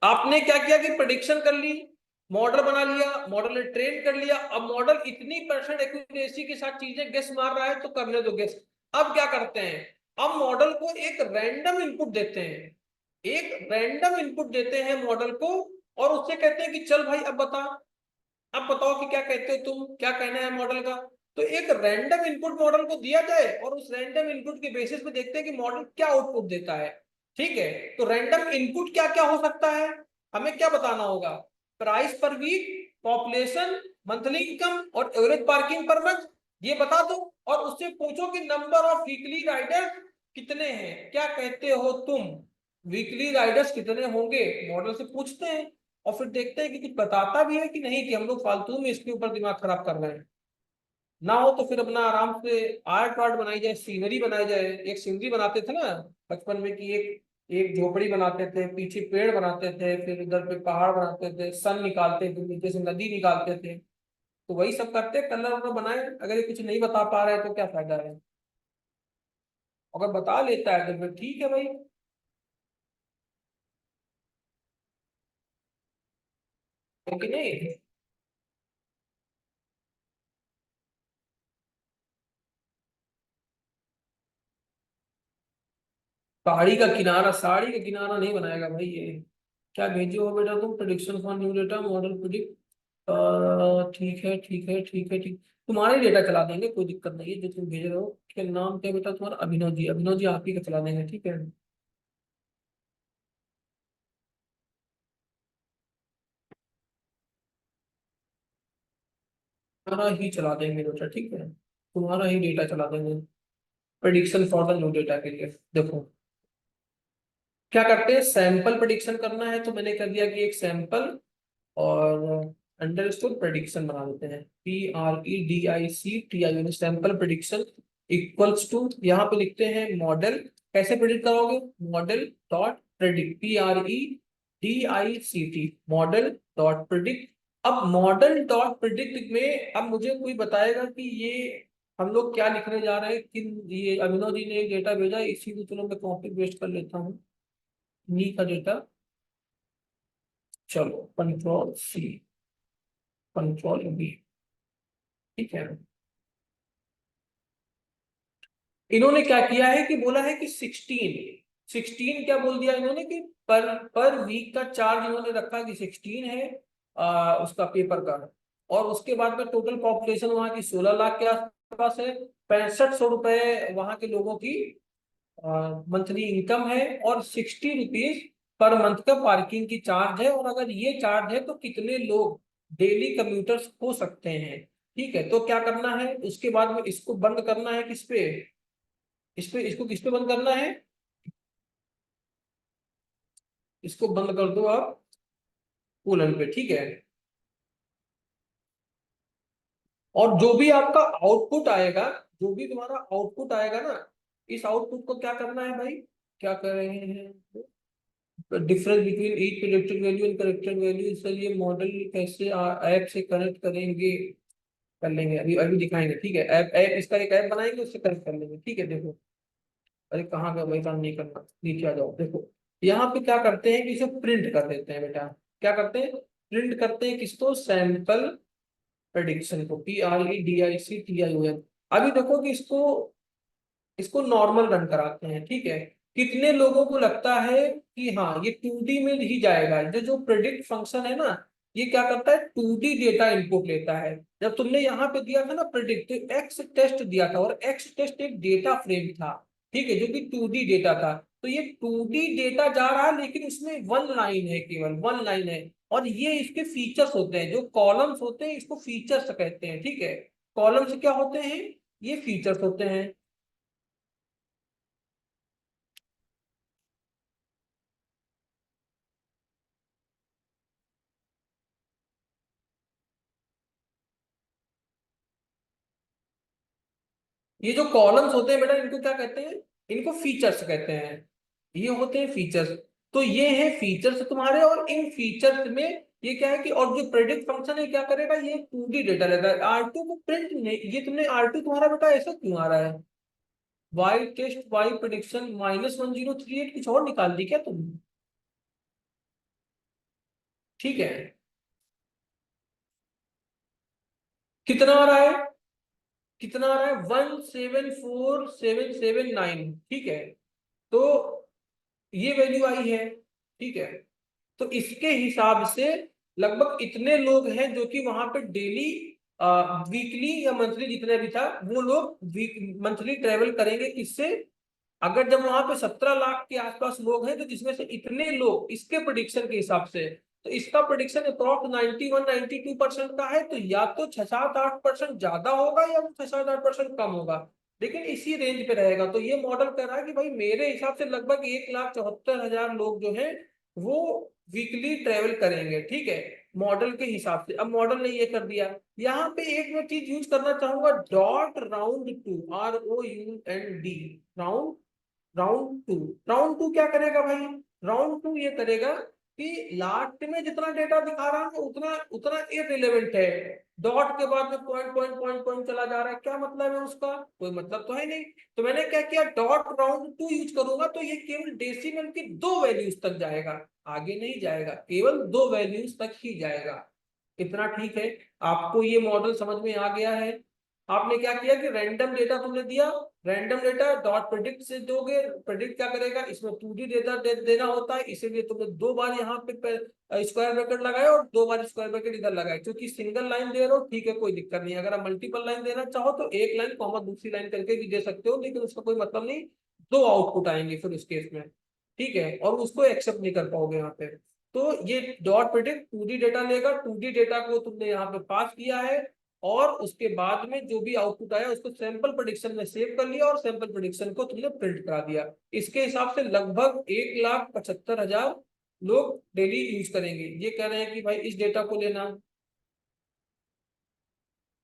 आपने क्या किया कि प्रेडिक्शन कर ली, मॉडल बना लिया, मॉडल ने ट्रेन कर लिया, अब मॉडल इतनी परसेंट एक्यूरेसी के साथ चीजें गेस मार रहा है तो करने दो गेस। अब क्या करते हैं, अब मॉडल को एक रैंडम इनपुट देते हैं, एक रैंडम इनपुट देते हैं मॉडल को, और उससे कहते हैं कि चल भाई अब बता, अब बताओ कि क्या कहते हो तुम, क्या कहना है मॉडल का। तो एक रैंडम इनपुट मॉडल को दिया जाए और उस रैंडम इनपुट के बेसिस पे देखते हैं कि मॉडल क्या आउटपुट देता है। ठीक है, तो रैंडम इनपुट क्या क्या हो सकता है, हमें क्या बताना होगा? Price per week, population, monthly income और एवरेज पार्किंग पर मंथ, ये बता दो। और उससे पूछो कि नंबर ऑफ वीकली राइडर्स कितने हैं, क्या कहते हो तुम, वीकली राइडर्स कितने होंगे, मॉडल से पूछते हैं। और फिर देखते हैं कि कुछ बताता भी है कि नहीं, कि हम लोग फालतू में इसके ऊपर दिमाग खराब कर रहे हैं। ना हो तो फिर अपना आराम से आर्ट वार्ट बनाई जाए, सीनरी बनाई जाए। एक सीनरी बनाते थे ना बचपन में कि एक एक झोपड़ी बनाते थे, पीछे पेड़ बनाते थे, फिर उधर पे पहाड़ बनाते थे, सन निकालते थे, नीचे से नदी निकालते थे। तो वही सब करते, कलर वलर बनाए। अगर ये कुछ नहीं बता पा रहे तो क्या फायदा है, अगर बता लेता है तो फिर ठीक है भाई। है कि नहीं? साड़ी का किनारा नहीं बनाएगा भाई ये। क्या भेजे हो बेटा तुम? Prediction for new data model predict, ठीक है ठीक है ठीक है ठीक। तुम्हारे डेटा चला देंगे, कोई दिक्कत नहीं है, जो तुम भेज रहे हो। क्या नाम क्या बेटा तुम्हारा? अभिनव जी, अभिनव जी आप ही का चला देंगे, ठीक है। तुम्हारा ही चला देंगे बेटा, ठीक है, तुम्हारा ही डेटा चला देंगे prediction for the new data के लिए। देखो क्या करते हैं, सैंपल प्रेडिक्शन करना है तो मैंने कर दिया कि एक सैंपल और अंडरस्कोर प्रेडिक्शन बना देते हैं, PREDICTI, sample prediction equals to, यहाँ पे लिखते हैं मॉडल। कैसे प्रेडिक्ट करोगे? Model dot predict, PREDICT, model dot predict. अब मॉडल डॉट प्रेडिक्ट में अब मुझे कोई बताएगा कि ये हम लोग क्या लिखने जा रहे हैं, कि ये अभिनव जी ने एक डेटा भेजा, इसी को चलो मैं कॉपी पेस्ट कर लेता हूँ, नी का डेटा। चलो कंट्रोल सी, कंट्रोल बी, ठीक है। इन्होंने क्या किया है कि बोला है कि 16 क्या बोल दिया इन्होंने कि पर वीक का चार्ज इन्होंने रखा कि 16 है, उसका पेपर का। और उसके बाद में टोटल पॉपुलेशन वहां की 16 लाख के आसपास है, 6500 रुपए वहां के लोगों की मंथली इनकम है, और 60 रुपीज पर मंथ का पार्किंग की चार्ज है। और अगर ये चार्ज है तो कितने लोग डेली कम्यूटर्स हो सकते हैं। ठीक है, तो क्या करना है उसके बाद में, इसको बंद करना है किस पे, इस पे, इसको किस पे बंद करना है, इसको बंद कर दो आप कूलन पे, ठीक है। और जो भी आपका आउटपुट आएगा, जो भी तुम्हारा आउटपुट आएगा ना, इस आउटपुट को क्या करना है भाई, क्या कर रहे हैं, difference between each predicted value and corrected value, इसके लिए मॉडल कैसे ऐप से कनेक्ट करेंगे, कर लेंगे, अभी अभी दिखाएंगे, ठीक है। ऐप ऐप इसका एक ऐप बनाएंगे, उससे कनेक्ट कर लेंगे, ठीक है। देखो, अरे कहाँ का, वही काम नहीं करना, नीचे आ जाओ, देखो यहाँ पे क्या करते हैं कि इसे प्रिंट कर देते हैं बेटा। क्या करते हैं, प्रिंट करते हैं किसको, सैंपल प्रेडिक्शन को, PREDICTION। अभी देखो कि इसको नॉर्मल रन कराते हैं, ठीक है। कितने लोगों को लगता है कि हाँ ये 2D में ही जाएगा, जो जो प्रेडिक्ट फंक्शन है ना, ये क्या करता है, 2D डेटा इनपुट लेता है। जब तुमने यहाँ पे दिया था ना प्रेडिक्ट, तो एक्स टेस्ट दिया था, और एक्स टेस्ट एक डेटा फ्रेम था, ठीक है, जो कि 2D डेटा था। तो ये 2D डेटा जा रहा है, लेकिन इसमें वन लाइन है, केवल वन लाइन है। और ये इसके फीचर्स होते हैं, जो कॉलम्स होते हैं इसको फीचर्स कहते हैं, ठीक है। कॉलम्स क्या होते हैं, ये फीचर्स होते हैं। ये जो कॉलम्स होते हैं बेटा, इनको क्या कहते हैं, इनको फीचर्स कहते हैं। ये होते हैं फीचर्स। तो ये है फीचर्स तुम्हारे, और इन फीचर्स में ये क्या है कि, और जो प्रेडिक्ट फंक्शन है क्या करेगा, ये 2D डेटा लेता है, R2 को प्रिंट नहीं। ये तुमने R2 तुम्हारा बेटा ऐसा क्यों आ रहा है, वाई टेस्ट वाई प्रिडिक्शन -1038, कुछ और निकाल दी क्या तुम, ठीक है। कितना आ रहा है, कितना आ रहा है, 174779, ठीक है। तो ये वैल्यू आई है, ठीक है। तो इसके हिसाब से लगभग इतने लोग हैं जो कि वहां पे डेली, वीकली या मंथली जितने भी था, वो लोग वीक मंथली ट्रेवल करेंगे, किससे, अगर जब वहां पे 17 लाख के आसपास लोग हैं, तो जिसमें से इतने लोग इसके प्रोडिक्शन के हिसाब से, तो इसका प्रोडिक्शन अप्रॉक्स 91-92% का है, तो या तो 6-7-8% ज्यादा होगा, या 6-7-8% कम होगा, लेकिन इसी रेंज पे रहेगा। तो ये मॉडल कह रहा है कि भाई मेरे हिसाब से लगभग 1,74,000 लोग जो हैं वो वीकली ट्रेवल करेंगे, ठीक है, मॉडल के हिसाब से। अब मॉडल ने ये कर दिया। यहाँ पे एक मैं चीज यूज करना चाहूंगा, dot round to, ROUND, round, round to क्या करेगा भाई, राउंड टू ये करेगा कि लास्ट में जितना डेटा दिखा रहा है उतना उतना इररिलेवेंट है, डॉट के बाद में पॉइंट पॉइंट पॉइंट पॉइंट चला जा रहा है, क्या मतलब है उसका, कोई मतलब तो है नहीं। तो मैंने क्या किया, डॉट राउंड टू यूज करूंगा, तो ये केवल डेसिमल की 2 वैल्यूज तक जाएगा, आगे नहीं जाएगा, केवल 2 वैल्यूज तक ही जाएगा। इतना ठीक है, आपको ये मॉडल समझ में आ गया है। आपने क्या किया कि रैंडम डेटा तुमने दिया, रैंडम डेटा डॉट प्रेडिक्ट से दोगे, प्रेडिक्ट क्या करेगा, इसमें 2D डेटा देना होता है, इसीलिए तुमने 2 बार यहाँ पे स्क्वायर ब्रैकेट लगाए और 2 बार स्क्वायर ब्रैकेट इधर लगाए, क्योंकि सिंगल लाइन दे रहे हो, ठीक है, कोई दिक्कत नहीं। अगर आप मल्टीपल लाइन देना चाहो तो एक लाइन कॉमा दूसरी लाइन करके भी दे सकते हो, लेकिन उसका कोई मतलब नहीं, दो आउटपुट आएंगे फिर उस केस में, ठीक है, और उसको एक्सेप्ट नहीं कर पाओगे यहाँ पे। तो ये डॉट प्रिडिक्ट 2D डेटा लेगा, 2D डेटा को तुमने यहाँ पे पास किया है, और उसके बाद में जो भी आउटपुट आया उसको सैंपल प्रेडिक्शन में सेव कर लिया, और सैंपल प्रेडिक्शन को तुमने प्रिंट करा दिया। इसके हिसाब से लगभग 1,75,000 लोग डेली यूज करेंगे। ये कह रहे हैं कि भाई इस डेटा को लेना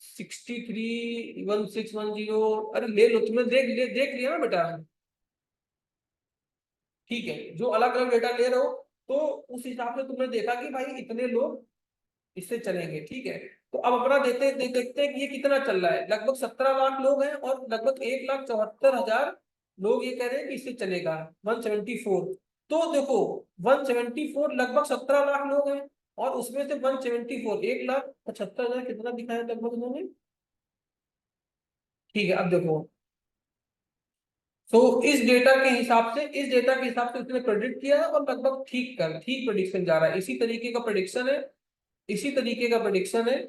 631610, अरे ले लो, तुमने देख लिया ना बेटा, ठीक है, जो अलग अलग डेटा ले रहे हो, तो उस हिसाब से तुमने देखा कि भाई इतने लोग इससे चलेंगे, ठीक है। तो अब अपना देखते हैं कि ये कितना चल रहा है, लगभग 17 लाख लोग हैं, और लगभग 1,74,000 लोग ये कह रहे हैं कि इससे चलेगा 174। तो देखो 174 लगभग 17 लाख लोग हैं, और उसमें से 174 1,75,000 कितना दिखाया लगभग उन्होंने, ठीक है। अब देखो, तो इस डेटा के हिसाब से उसने प्रेडिक्ट किया है, और लगभग ठीक प्रेडिक्शन जा रहा है, इसी तरीके का प्रेडिक्शन है, इसी तरीके का प्रेडिक्शन है।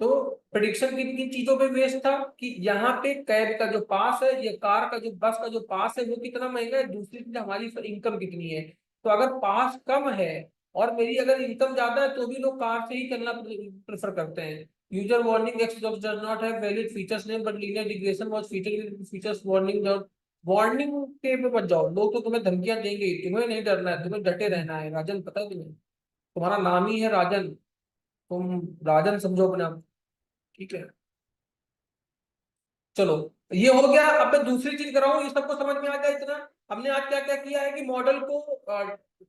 तो प्रेडिक्शन किन किन चीजों पे बेस्ड था, कि यहाँ पे कैब का जो पास है, ये कार का जो बस का जो पास है वो कितना महंगा है, दूसरी चीज हमारी इनकम कितनी है। तो अगर पास कम है और मेरी अगर इनकम ज्यादा है, तो भी लोग कार से ही चलना प्रेफर करते हैं। User warning x does not have valid features name but linear regression was feature features warning, warning के पे मत जाओ, लोग तो तुम्हें धमकियां देंगे ही, तुम्हें नहीं डरना है, तुम्हें डटे रहना है, राजन पता है तुम्हें, तुम्हारा नाम ही है राजन, तुम राजन समझो अपने आप, ठीक है। चलो, ये हो गया। अब मैं दूसरी चीज कराऊं, ये सबको समझ में आ गया इतना। हमने आज क्या क्या किया है कि मॉडल को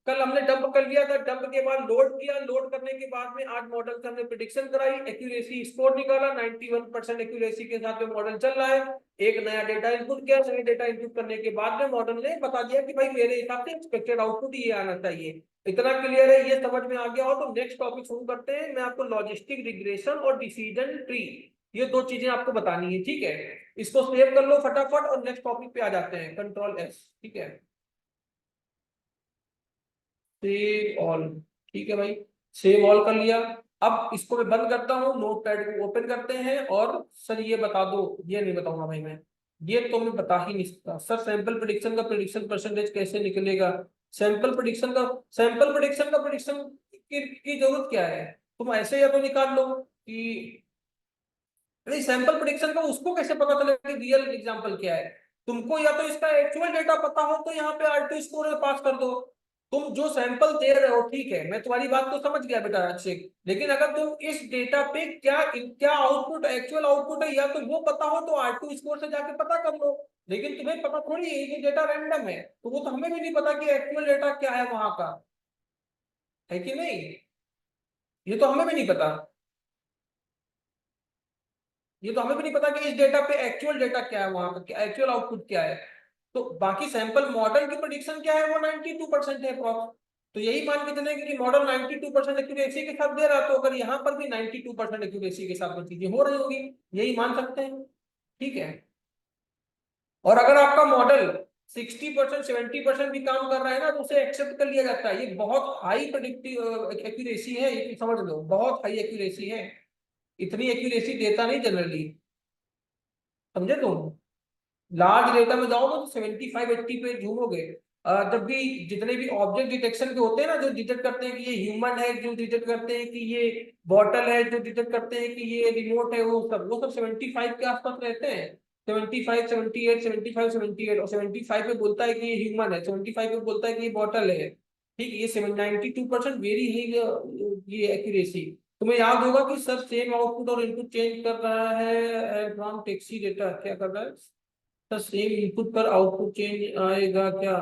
कल हमने डंप कर लिया था, डंप के बाद लोड किया, लोड करने के बाद में आज मॉडल से हमने प्रिडिक्शन कराई, एक्यूरेसी स्कोर निकाला, 91% एक्यूरेसी के साथ में मॉडल चल रहा है। एक नया डेटा इनपुट किया, नया डेटा इनपुट करने के बाद में मॉडल ने बता दिया कि भाई मेरे हिसाब से एक्सपेक्टेड आउटपुट ये आना चाहिए। इतना क्लियर है, ये समझ में आ गया हो तो नेक्स्ट टॉपिक शुरू करते हैं। मैं आपको लॉजिस्टिक रिग्रेशन और डिसीजन ट्री, ये दो चीजें आपको बतानी है, ठीक है। इसको सेव कर लो फटाफट और नेक्स्ट टॉपिक पे आ जाते हैं, कंट्रोल एस, ठीक है। सेव ऑल, ठीक है भाई, सेव ऑल कर लिया। अब इसको मैं बंद करता हूँ, नोट पैड को ओपन करते हैं। और सर ये बता दो, ये नहीं बताऊंगा भाई मैं, ये तो मैं बता ही नहीं सकता सर। सैंपल प्रिडिक्शन का प्रिडिक्शन परसेंटेज कैसे निकलेगा? सैंपल प्रिडिक्शन का, सैंपल प्रिडिक्शन का प्रिडिक्शन की जरूरत क्या है? तुम ऐसे या तो निकाल लो कि, नहीं सैंपल प्रिडिक्शन का उसको कैसे पता चलेगा कि रियल एग्जांपल क्या है? तुमको या तो इसका एक्चुअल डेटा पता हो तो यहाँ पे R2 स्कोर में पास कर दो। तुम जो सैंपल दे रहे हो ठीक है, मैं तुम्हारी बात तो समझ गया बेटा अच्छे, लेकिन अगर तुम इस डेटा पे क्या क्या आउटपुट एक्चुअल आउटपुट है या तो वो पता हो तो R2 स्कोर से जाके पता कर लो। लेकिन तुम्हें पता थोड़ी है कि डेटा रैंडम है, तो वो तो हमें भी नहीं पता कि एक्चुअल डेटा क्या है वहां का, है कि नहीं? ये तो हमें भी नहीं पता, ये तो हमें भी नहीं पता कि इस डेटा पे एक्चुअल डेटा क्या है वहां का, एक्चुअल आउटपुट क्या है। तो बाकी सैंपल मॉडल की प्रेडिक्शन क्या है, वो 92% है अप्रॉक्स। तो यही मान के चले कि मॉडल 92% एक्यूरेसी के साथ दे रहा है, तो अगर यहाँ पर भी 92% एक्यूरेसी के साथ में चीजें हो रही होगी, यही मान सकते हैं, ठीक है। और अगर आपका मॉडल 60% 70% भी काम कर रहा है ना, तो उसे एक्सेप्ट कर लिया जाता है, ये बहुत हाई प्रेडिक्टिव एक्यूरेसी है, ये समझ लो, बहुत हाई एक्यूरेसी है। इतनी एक्यूरेसी देता नहीं जनरली, समझे तुम? लार्ज डेटा में जाओगे तो 75-80 पे झूमोगे। जब भी जितने भी ऑब्जेक्ट डिटेक्शन के होते हैं ना, जो डिटेक्ट करते हैं कि ये ह्यूमन है, जो डिटेक्ट करते हैं कि ये बॉटल है, जो डिटेक्ट करते हैं कि ये रिमोट है, वो सब 75 के आसपास रहते हैं। 75, 78, 75, 78, और 75 पे बोलता है कि ये ह्यूमन है, 75 पे बोलता है कि ये बॉटल है, ठीक है। ये 92% वेरी ये एक्यूरेसी। तुम्हें याद होगा कि सर सेम आउटपुट और इनपुट चेंज कर रहा है फ्रॉम टेक्सी डेटा, क्या कर रहा है सर? सेम इनपुट पर आउटपुट चेंज आएगा क्या?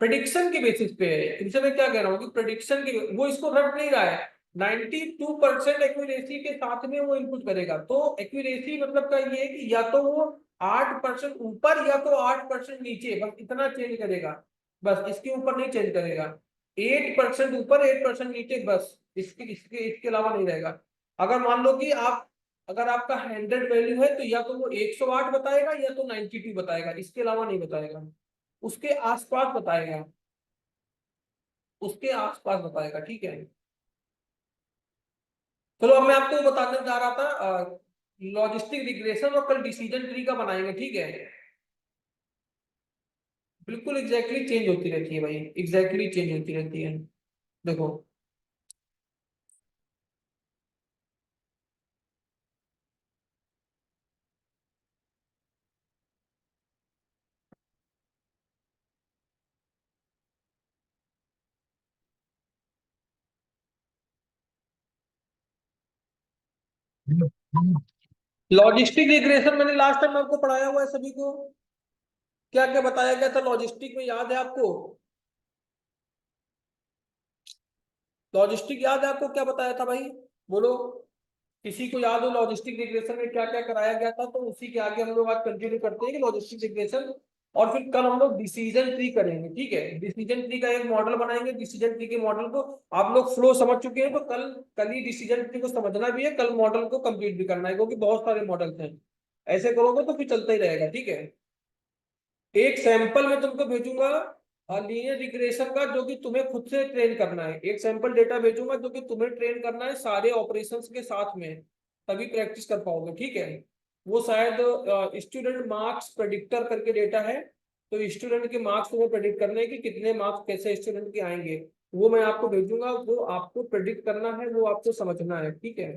प्रेडिक्शन के बेसिस पे है, तुमसे मैं क्या कह रहा हूँ कि प्रेडिक्शन के, वो इसको रट नहीं रहा है। 92% एक्यूरेसी के साथ में वो इनपुट करेगा, तो एक्यूरेसी मतलब का ये है कि या तो वो 8% ऊपर या तो 8% नीचे, बस इतना चेंज करेगा, बस इसके ऊपर नहीं चेंज करेगा। 8% ऊपर 8% नीचे, बस इसके इसके इसके अलावा नहीं रहेगा। अगर मान लो कि आप, अगर आपका 100 वैल्यू है तो या तो वो 108 बताएगा या तो 92 बताएगा, इसके अलावा नहीं बताएगा, उसके आसपास बताएगा, उसके आसपास बताएगा, ठीक है। चलो अब मैं आपको बताने जा रहा था लॉजिस्टिक रिग्रेशन, और कल डिसीजन ट्री का बनाएंगे, ठीक है। बिल्कुल एग्जैक्टली चेंज होती रहती है भाई, एग्जैक्टली चेंज होती रहती है। देखो, लॉजिस्टिक रिग्रेशन मैंने लास्ट टाइम आपको पढ़ाया हुआ है सभी को। क्या क्या बताया गया था लॉजिस्टिक में, याद है आपको? लॉजिस्टिक याद है आपको, क्या बताया था भाई? बोलो, किसी को याद हो लॉजिस्टिक रिग्रेशन में क्या क्या कराया गया था? तो उसी के आगे हम लोग आज कंटिन्यू करते हैं कि लॉजिस्टिक रिग्रेशन। और फिर कल हम लोग डिसीजन ट्री करेंगे, ठीक है। डिसीजन ट्री का एक मॉडल बनाएंगे, डिसीजन ट्री के मॉडल को आप लोग फ्लो समझ चुके हैं, तो कल कल ही डिसीजन ट्री को समझना भी है, कल मॉडल को कंप्लीट भी करना है, क्योंकि बहुत सारे मॉडल्स हैं। ऐसे करोगे तो फिर चलता ही रहेगा, ठीक है। एक सैंपल मैं तुमको भेजूंगा लीनियर रिग्रेशन का, जो कि तुम्हें खुद से ट्रेन करना है। एक सैंपल डेटा भेजूंगा जो कि तुम्हें ट्रेन करना है सारे ऑपरेशंस के साथ में, तभी प्रैक्टिस कर पाओगे, ठीक है। वो शायद स्टूडेंट मार्क्स प्रेडिक्टर करके डेटा है, तो स्टूडेंट के मार्क्स तुम्हें प्रेडिक्ट करने हैं कि कितने मार्क्स कैसे स्टूडेंट के आएंगे। वो मैं आपको भेजूंगा, वो आपको प्रेडिक्ट करना है, वो आपको समझना है, ठीक है।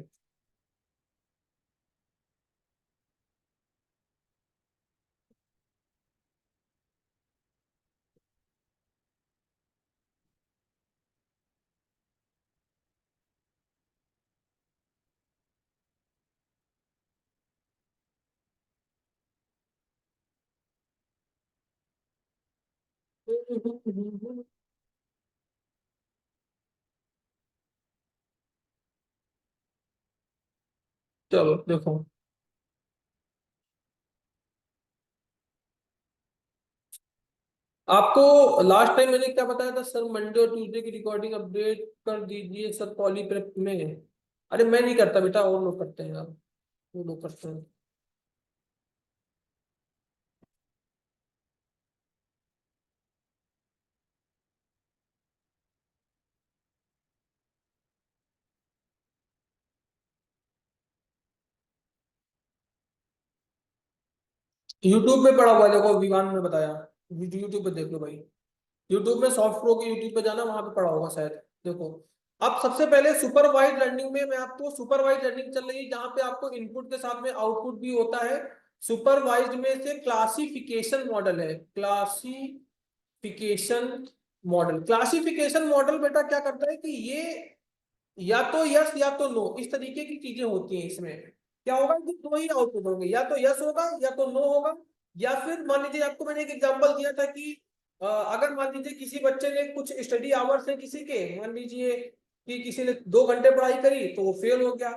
चलो देखो, आपको लास्ट टाइम मैंने क्या बताया था सर, मंडे और ट्यूसडे की रिकॉर्डिंग अपडेट कर दीजिए सर पॉली प्रेप में। अरे मैं नहीं करता बेटा, और लोग करते हैं यार, वो लोग करते हैं। यूट्यूब पे पड़ा हुआ है, देखो विवान ने बताया, यूट्यूब पे देख लो भाई। यूट्यूब में सॉफ्ट प्रो के यूट्यूब पे जाना, वहां पे पड़ा होगा शायद। देखो, अब सबसे पहले सुपरवाइज लर्निंग में मैं आपको, सुपरवाइज लर्निंग चल रही है जहां पे आपको इनपुट के साथ में आउटपुट भी होता है। सुपरवाइज में से क्लासिफिकेशन मॉडल है, क्लासिफिकेशन मॉडल। क्लासिफिकेशन मॉडल बेटा क्या करता है कि ये या तो यस या तो नो, इस तरीके की चीजें होती हैं इसमें। क्या होगा कि दो ही आउटपुट होंगे, या तो यस होगा या तो नो होगा। या फिर मान लीजिए, आपको मैंने एक एग्जांपल दिया था कि अगर मान लीजिए किसी बच्चे ने कुछ स्टडी आवर्स है किसी के, मान लीजिए कि किसी ने 2 घंटे पढ़ाई करी तो वो फेल हो गया,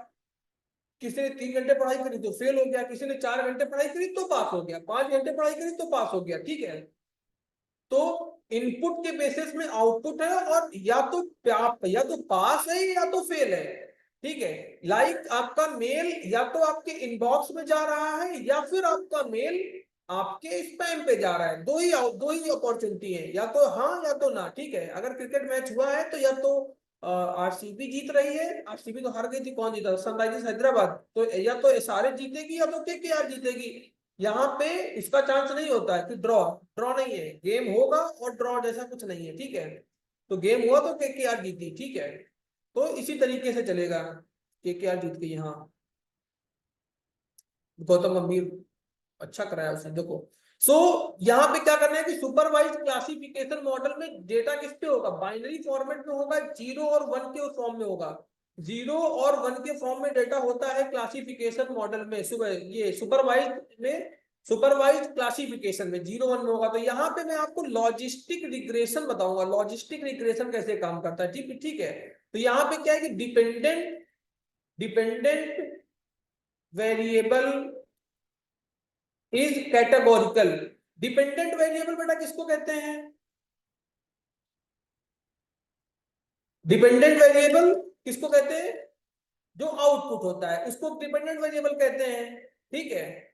किसी ने 3 घंटे पढ़ाई करी तो फेल हो गया, किसी ने 4 घंटे पढ़ाई करी तो पास हो गया, 5 घंटे पढ़ाई करी तो पास हो गया, ठीक है। तो इनपुट के बेसिस में आउटपुट है, और या तो पास है या तो फेल है, ठीक है। लाइक आपका मेल या तो आपके इनबॉक्स में जा रहा है, या फिर आपका मेल आपके स्पैम पे जा रहा है। दो ही अपॉर्चुनिटी है, या तो हाँ या तो ना, ठीक है। अगर क्रिकेट मैच हुआ है तो या तो आरसीबी जीत रही है, आरसीबी तो हार गई थी, कौन जीता, सनराइजर्स हैदराबाद, तो या तो एसआरएच जीतेगी या तो केकेआर जीतेगी। यहाँ पे इसका चांस नहीं होता है कि ड्रॉ, ड्रॉ नहीं है, गेम होगा और ड्रॉ जैसा कुछ नहीं है, ठीक है। तो गेम हुआ तो केकेआर जीती, ठीक है। तो इसी तरीके से चलेगा, केकेआर जीत गई, हाँ। गौतम गंभीर अच्छा कराया उसने, देखो। सो यहाँ पे क्या करना है कि सुपरवाइज क्लासिफिकेशन मॉडल में डेटा किस पे होगा, बाइनरी फॉर्मेट में होगा, 0 और 1 के फॉर्म में होगा। 0 और 1 के फॉर्म में डेटा होता है क्लासिफिकेशन मॉडल में, ये सुपरवाइज में, सुपरवाइज क्लासिफिकेशन में 0 1 में होगा। तो यहाँ पे मैं आपको लॉजिस्टिक रिग्रेशन बताऊंगा, लॉजिस्टिक रिग्रेशन कैसे काम करता है, ठीक ठीक है। तो यहाँ पे क्या है कि dependent dependent variable is categorical. Dependent variable बेटा किसको कहते हैं, डिपेंडेंट वेरिएबल किसको कहते हैं, जो आउटपुट होता है उसको डिपेंडेंट वेरिएबल कहते हैं, ठीक है।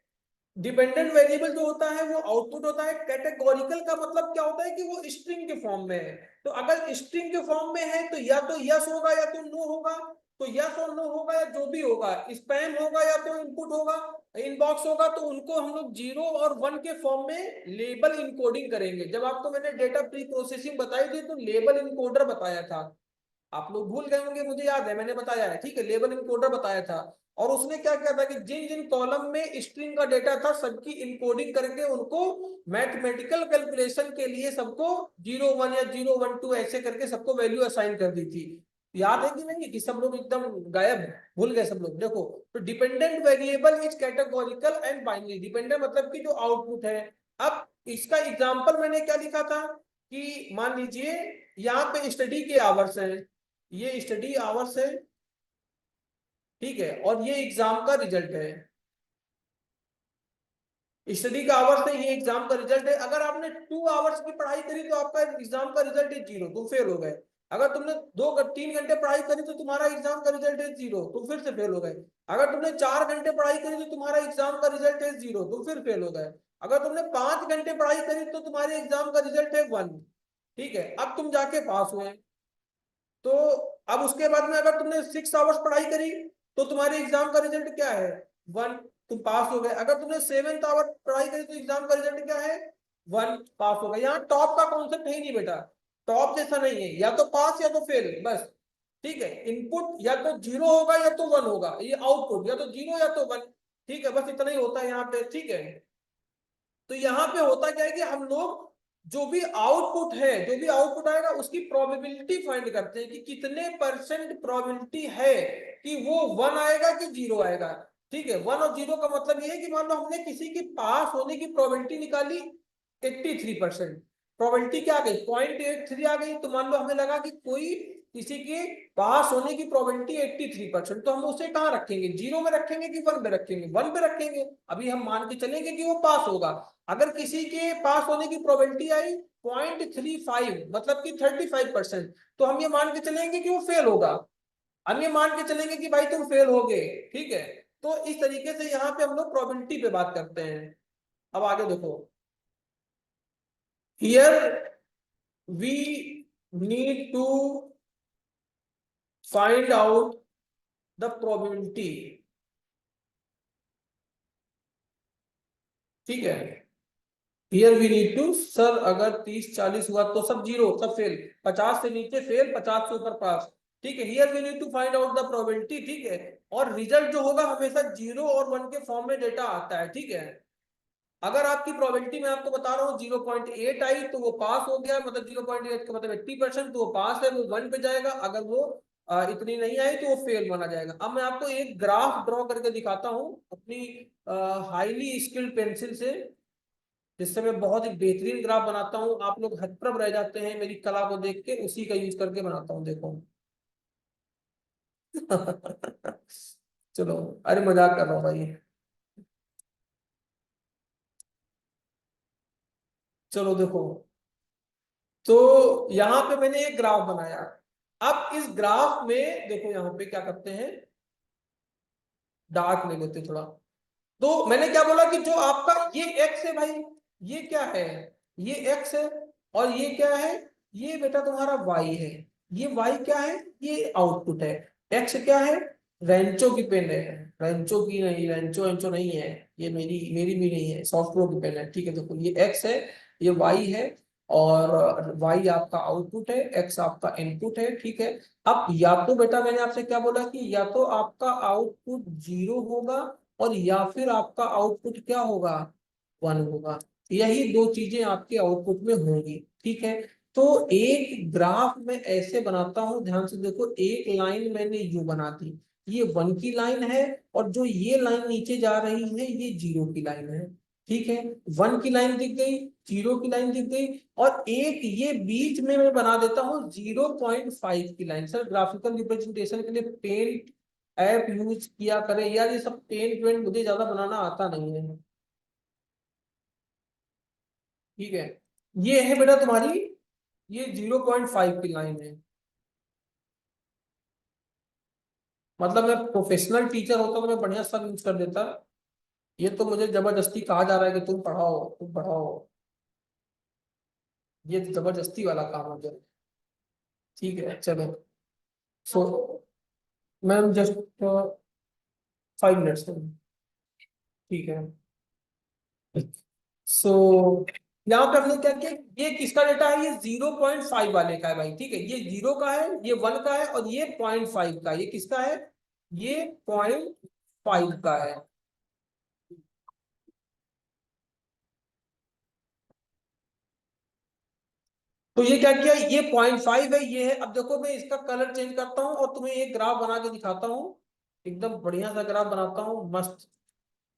डिपेंडेंट वेरिएबल जो होता है वो आउटपुट होता है। कैटेगोरिकल का मतलब क्या होता है कि वो स्ट्रिंग के फॉर्म में है। तो अगर स्ट्रिंग के फॉर्म में है तो या तो यस होगा या तो नो होगा। तो यस और नो होगा या जो भी होगा, स्पैम होगा या तो इनपुट होगा, इनबॉक्स होगा, तो उनको हम लोग 0 और 1 के फॉर्म में लेबल इनकोडिंग करेंगे। जब आपको मैंने डेटा प्री प्रोसेसिंग बताई थी तो लेबल इनकोडर बताया था, आप लोग भूल गए होंगे, मुझे याद है मैंने बताया है, ठीक है। लेबल इनकोडर बताया था, और उसने क्या किया था कि जिन जिन कॉलम में स्ट्रिंग का डेटा था सबकी इनकोडिंग करके उनको मैथमेटिकल कैलकुलेशन के लिए सबको 0 1 या 0 1 2 ऐसे करके सबको वैल्यू असाइन कर दी थी। याद है कि नहीं, कि सब लोग एकदम गायब, भूल गए सब लोग। देखो, तो dependent variable is categorical and binary. Dependent मतलब कि जो आउटपुट है। अब इसका एग्जांपल मैंने क्या लिखा था कि मान लीजिए यहाँ पे स्टडी के आवर्स हैं, ये स्टडी आवर्स है, ठीक है, और ये एग्जाम का रिजल्ट है। स्टडी का आवर्स है, ये एग्जाम का रिजल्ट है। अगर आपने 2 आवर्स की पढ़ाई करी तो आपका एग्जाम का रिजल्ट है 0, तुम फेल हो गए। अगर तुमने 2 3 घंटे पढ़ाई करी तो तुम्हारा एग्जाम का रिजल्ट है 0, तुम फिर से फेल हो गए। अगर तुमने 4 घंटे पढ़ाई करी तो तुम्हारा एग्जाम का रिजल्ट है 0, तुम फिर फेल हो गए। अगर तुमने 5 घंटे पढ़ाई करी तो तुम्हारे एग्जाम का रिजल्ट है 1, ठीक है। अब तुम जाके पास हुए। तो अब उसके बाद में अगर तुमने 6 आवर्स पढ़ाई करी तो तुम्हारे एग्जाम का रिजल्ट क्या है, 1, तुम पास हो गए। अगर तुमने 7th आवर पढ़ाई करी तो एग्जाम का रिजल्ट क्या है, 1, पास हो गए। यहाँ टॉप का कॉन्सेप्ट है ही नहीं बेटा, टॉप जैसा नहीं है, या तो पास या तो फेल, बस, ठीक है। इनपुट या तो 0 होगा या तो 1 होगा, ये आउटपुट या तो 0 या तो 1, ठीक है। बस इतना ही होता है यहाँ पे, ठीक है। तो यहाँ पे होता क्या है कि हम लोग जो भी आउटपुट है, जो भी आउटपुट आएगा उसकी प्रोबेबिलिटी फाइंड करते हैं कि कितने परसेंट प्रोबेबिलिटी है कि वो 1 आएगा कि 0 आएगा, ठीक है। 1 और 0 का मतलब ये है कि मान लो हमने किसी की पास होने की प्रोबेबिलिटी निकाली 83%, प्रोबेबिलिटी क्या आ गई 0.83 आ गई। तो मान लो हमें लगा कि कोई किसी के पास होने की प्रोबेबिलिटी 83%, तो हम उसे कहाँ रखेंगे, 0 में रखेंगे कि 1 में रखेंगे, 1 पे रखेंगे। अभी हम मान के चलेंगे कि वो पास होगा। अगर किसी के पास होने की प्रोबेबिलिटी आई 0.35 मतलब कि 35%, तो हम ये मान के चलेंगे कि वो फेल होगा। हम ये मान के चलेंगे कि भाई तुम फेल हो गए, ठीक है। तो इस तरीके से यहाँ पे हम लोग प्रोबेबिलिटी पे बात करते हैं। अब आगे देखो, here we need to find out the probability, ठीक है। Here we need to, sir अगर 30-40 हुआ तो सब जीरो, सब फेल, 50 से नीचे फेल, 50 से ऊपर पास, ठीक है। Here we need to find out the probability, ठीक है। और रिजल्ट जो होगा हमेशा 0 और 1 के फॉर्म में डेटा आता है, ठीक है। अगर आपकी प्रोबेबिलिटी मैं आपको बता रहा हूँ 0.8 आई तो वो पास हो गया, मतलब 0.8 का मतलब 80%, तो वो पास है, वो 1 पे जाएगा। अगर वो इतनी नहीं आई तो वो फेल माना जाएगा। अब मैं आपको एक ग्राफ ड्रॉ करके दिखाता हूँ अपनी हाईली स्किल्ड पेंसिल से, जिससे मैं बहुत ही बेहतरीन ग्राफ बनाता हूँ। आप लोग हतप्रभ रह जाते हैं मेरी कला को देख के, उसी का यूज करके बनाता हूँ, देखो। चलो, अरे मजाक कर रहा हूँ भाई। चलो देखो, तो यहां पे मैंने एक ग्राफ बनाया। अब इस ग्राफ में देखो, यहां पे क्या करते हैं, डार्क ले लेते थोड़ा। तो मैंने क्या बोला कि जो आपका ये एक्स है भाई, ये क्या है, ये एक्स है। और ये क्या है, ये बेटा तुम्हारा वाई है। ये वाई क्या है, ये आउटपुट है। एक्स क्या है, रेंचो की पेन है, रेंचो की नहीं, रेंचो रेंचो नहीं है, ये मेरी मेरी भी नहीं है, सॉफ्टवेयर की पेन है, ठीक है। देखो ये एक्स है, ये वाई है, और वाई आपका आउटपुट है, एक्स आपका इनपुट है, ठीक है। अब या तो बेटा मैंने आपसे क्या बोला कि या तो आपका आउटपुट 0 होगा, और या फिर आपका आउटपुट क्या होगा, 1 होगा। यही दो चीजें आपके आउटपुट में होंगी, ठीक है। तो एक ग्राफ में ऐसे बनाता हूं, ध्यान से देखो, एक लाइन मैंने यू बना दी, ये 1 की लाइन है, और जो ये लाइन नीचे जा रही है ये 0 की लाइन है, ठीक है। 1 की लाइन दिख गई, 0 की लाइन दिख गई, और एक ये बीच में मैं बना देता हूँ 0.5 की लाइन। सर ग्राफिकल रिप्रेजेंटेशन के लिए पेंट ऐप यूज किया करें यार, ये सब पेंट वेंट मुझे ज्यादा बनाना आता नहीं है, ठीक है। ये है बेटा तुम्हारी, ये 0.5 की लाइन है। मतलब मैं प्रोफेशनल टीचर होता तो मैं बढ़िया सब यूज कर देता। ये तो मुझे जबरदस्ती कहा जा रहा है कि तुम पढ़ाओ, तुम पढ़ाओ, ये जबरदस्ती वाला काम हो गया, ठीक है। चलो, सो मैम जस्ट 5 मिनट्स, ठीक है। सो यहाँ पे हमने क्या किया, ये किसका डेटा है, ये 0.5 वाले का है भाई, ठीक है। ये 0 का है, ये 1 का है, और ये 0.5 का है। ये किसका है, ये 0.5 का है। तो ये क्या किया, ये 0.5 है, ये है। अब देखो मैं इसका कलर चेंज करता हूँ और तुम्हें एक ग्राफ बना के दिखाता हूँ, एकदम बढ़िया सा ग्राफ बनाता हूँ, मस्त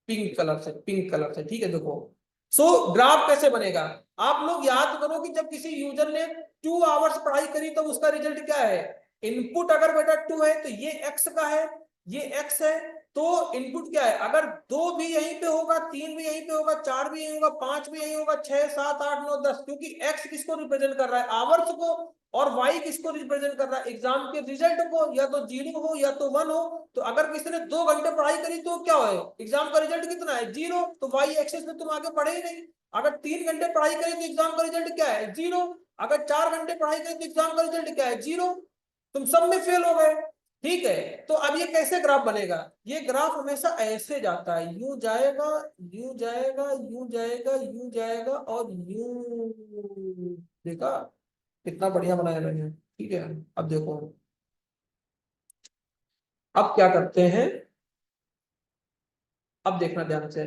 पिंक कलर से, पिंक कलर से, ठीक है। देखो, सो ग्राफ कैसे बनेगा, आप लोग याद करो कि जब किसी यूजर ने 2 आवर्स पढ़ाई करी तो उसका रिजल्ट क्या है, इनपुट अगर बेटा 2 है तो ये एक्स का है, ये एक्स है। तो इनपुट क्या है, अगर 2 भी यहीं पे होगा, 3 भी यहीं पे होगा, 4 भी यहीं होगा, 5 भी यहीं होगा, 6, 7, 8, 9, 10, क्योंकि एक्स किसको रिप्रेजेंट कर रहा है, आवर्स को, और वाई किसको रिप्रेजेंट कर रहा है, एग्जाम के रिजल्ट को, या तो 0 हो या तो 1 हो। तो अगर किसी ने 2 घंटे पढ़ाई करी तो क्या है, एग्जाम का रिजल्ट कितना है, 0, तो वाई एक्सेस में तुम आगे पढ़े ही नहीं। अगर 3 घंटे पढ़ाई करी तो एग्जाम का रिजल्ट क्या है, 0। अगर 4 घंटे पढ़ाई करी तो एग्जाम का रिजल्ट क्या है, 0। तुम सब में फेल हो गए, ठीक है। तो अब ये कैसे ग्राफ बनेगा, ये ग्राफ हमेशा ऐसे जाता है, यूं जाएगा, यूं जाएगा, यूं जाएगा, यूं जाएगा, और यूं, देखा कितना बढ़िया बनाया मैंने, ठीक है। अब देखो, अब क्या करते हैं, अब देखना ध्यान से।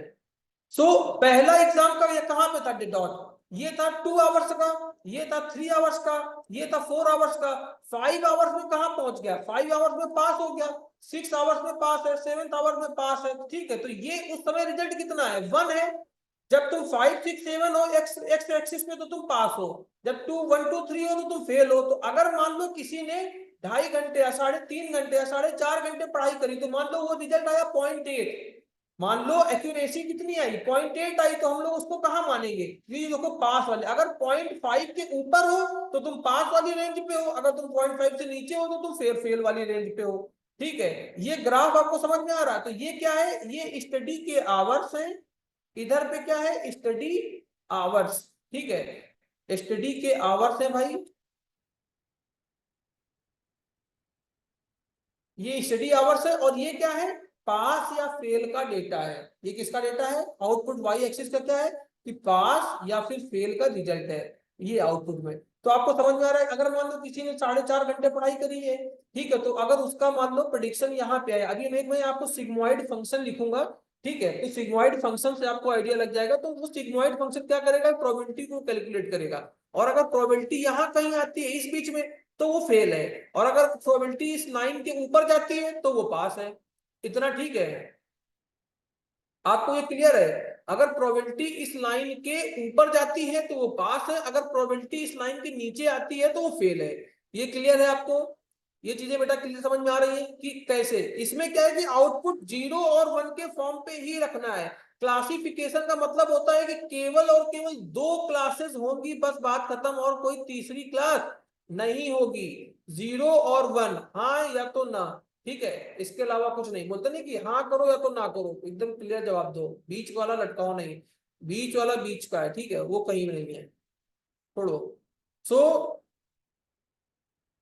सो पहला एग्जाम का ये कहां पे था, डॉट, ये था 2 आवर्स का, ये था 3 आवर्स का, ये था 4 आवर्स का। 5 आवर्स में कहां पहुंच गया, 5 आवर्स में पास हो गया, 6 आवर्स में पास है, 7th आवर में पास है, ठीक है। तो ये उस समय रिजल्ट कितना है, 1 है। जब तुम 5 6 7 हो एक्स एक्स एक्सिस पे तो तुम पास हो, जब 2 1 2 3 हो तो तुम फेल हो। तो अगर मान लो किसी ने 2.5 घंटे या 3.5 घंटे या 4.5 घंटे पढ़ाई करी, तो मान लो वो रिजल्ट आया 0.8, मान लो एक्यूरेसी कितनी आई 0.8 आई, तो हम लोग उसको कहाँ मानेंगे, ये देखो पास वाले। अगर 0.5 के ऊपर हो तो तुम पास वाली रेंज पे हो, अगर तुम 0.5 से नीचे हो तो तुम फेल वाली रेंज पे हो। ठीक है, ये ग्राफ आपको समझ में आ रहा है? तो ये क्या है, ये स्टडी के आवर्स है, इधर पे क्या है स्टडी आवर्स। ठीक है, स्टडी के आवर्स है भाई, ये स्टडी आवर्स है, और ये क्या है पास या फेल का डेटा है। ये किसका डेटा है, आउटपुट वाई एक्सिस का क्या है कि पास या फिर फेल का रिजल्ट है, ये आउटपुट में। तो आपको समझ में आ रहा है, अगर मान लो किसी ने 4.5 घंटे पढ़ाई करी है, ठीक है, तो अगर उसका मान लो प्रेडिक्शन यहाँ पे है, अभी मैं आपको सिग्मोइड फंक्शन लिखूंगा। ठीक है, तो सिग्मोइड फंक्शन से आपको आइडिया लग जाएगा। तो वो सिग्मोइड फंक्शन क्या करेगा, प्रोबेबिलिटी को कैलकुलेट करेगा, और अगर प्रोबेबिलिटी यहाँ कहीं आती है इस बीच में तो वो फेल है, और अगर प्रोबेबिलिटी इस लाइन के ऊपर जाती है तो वो पास है। इतना ठीक है, आपको ये क्लियर है? अगर प्रोबेबिलिटी इस लाइन के ऊपर जाती है तो वो पास है, अगर प्रोबेबिलिटी इस लाइन के नीचे आती है तो वो फेल है। ये क्लियर है आपको? ये चीजें बेटा क्लियर समझ में आ रही है कि कैसे? इसमें क्या है कि आउटपुट 0 और 1 के फॉर्म पे ही रखना है। क्लासिफिकेशन का मतलब होता है कि केवल और केवल दो क्लासेस होंगी, बस बात खत्म, और कोई तीसरी क्लास नहीं होगी। 0 और 1, हाँ या तो ना, ठीक है, इसके अलावा कुछ नहीं। बोलते नहीं कि हाँ करो या तो ना करो, एकदम क्लियर जवाब दो, बीच वाला लटकाओ नहीं। बीच वाला बीच का है, ठीक है, वो कहीं नहीं है, छोड़ो। सो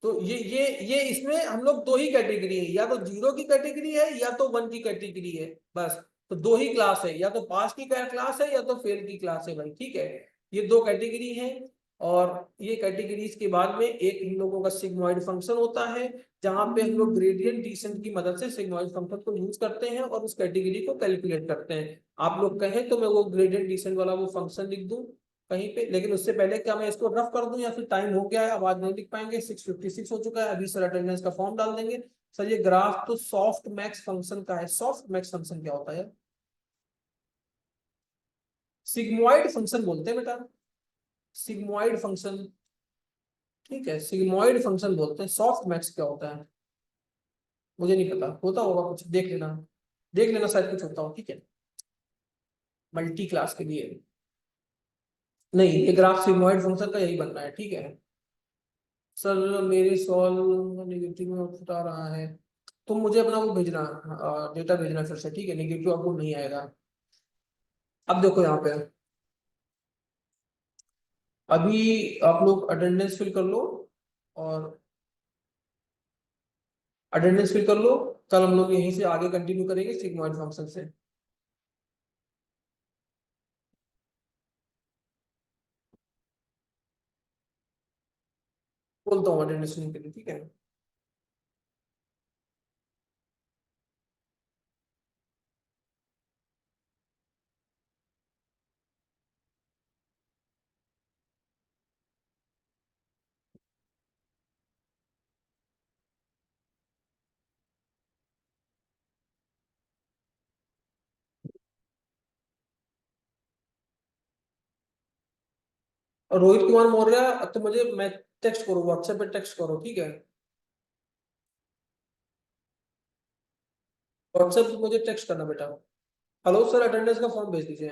तो ये इसमें हम लोग दो ही कैटेगरी है, या तो 0 की कैटेगरी है या तो 1 की कैटेगरी है, बस। तो दो ही क्लास है, या तो पास की क्लास है या तो फेल की क्लास है भाई, ठीक है, ये दो कैटेगरी है। और ये कैटेगरीज के बाद में एक हम लोगों का सिग्मोइड फंक्शन होता है, जहां पे हम लोग ग्रेडियंट डिसेंट की मदद से सिग्मोइड फंक्शन को यूज करते हैं और उस कैटेगरी को कैलकुलेट करते हैं। आप लोग कहें तो मैं वो ग्रेडियंट डिसेंट वाला वो फंक्शन लिख दूं कहीं पे, लेकिन उससे पहले क्या मैं इसको रफ कर दूं, या फिर टाइम हो गया है अब आज नहीं लिख पाएंगे, 6:56 हो चुका है, अभी सर अटेंडेंस का फॉर्म डाल देंगे। सर ये ग्राफ तो सॉफ्ट मैक्स फंक्शन का है। सॉफ्ट मैक्स फंक्शन क्या होता है? सिग्मोइड फंक्शन बोलते हैं बेटा, सिग्मोइड फंक्शन। ठीक है, सिग्मोइड फंक्शन बोलते हैं। सॉफ्ट मैक्स क्या होता है मुझे नहीं पता, होता होगा कुछ, देख लेना, देख लेना, शायद कुछ होता हो, ठीक है, मल्टी क्लास के लिए। नहीं, ये ग्राफ सिग्मोइड फंक्शन का यही बनना है, ठीक है। सर मेरे सॉल्व नेगेटिव में आउटपुट आ रहा है, तुम मुझे अपना वो भेजना, डेटा भेजना फिर से, ठीक है, नेगेटिव आउटपुट नहीं आएगा। अब देखो यहाँ पे, अभी आप लोग अटेंडेंस फिल कर लो, और अटेंडेंस फिल कर लो, कल हम लोग यहीं से आगे कंटिन्यू करेंगे सिग्मोइड फंक्शन से। बोलता हूँ अटेंडेंस के लिए, ठीक है। और रोहित कुमार मौर्य, तो मुझे मैं टेक्स्ट करो, व्हाट्सएप पे टेक्स्ट करो, ठीक है, व्हाट्सएप पे मुझे टेक्स्ट करना बेटा। हेलो सर, अटेंडेंस का फॉर्म भेज दीजिए।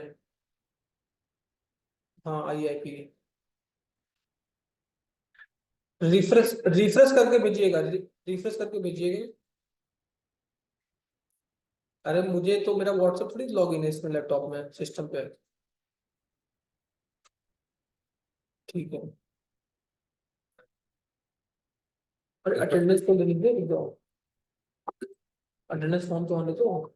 हाँ IIP, रिफ्रेश रिफ्रेश करके भेजिएगा, रिफ्रेश करके भेजिएगा। अरे मुझे तो मेरा व्हाट्सएप थोड़ी लॉग इन है इसमें, लैपटॉप में सिस्टम पे। ठीक है, अरे अटेंडेंस को लिख दे, लिख दो, अटेंडेंस फॉर्म तो आने दो।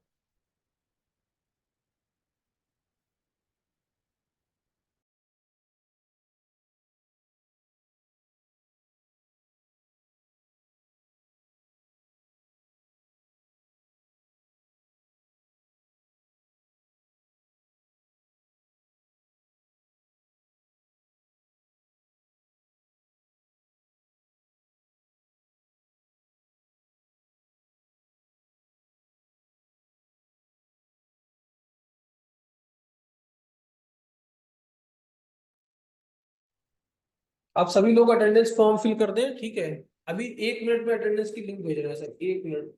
आप सभी लोग अटेंडेंस फॉर्म फिल कर दें, ठीक है। अभी 1 मिनट में अटेंडेंस की लिंक भेज रहे हैं sir, 1 minute.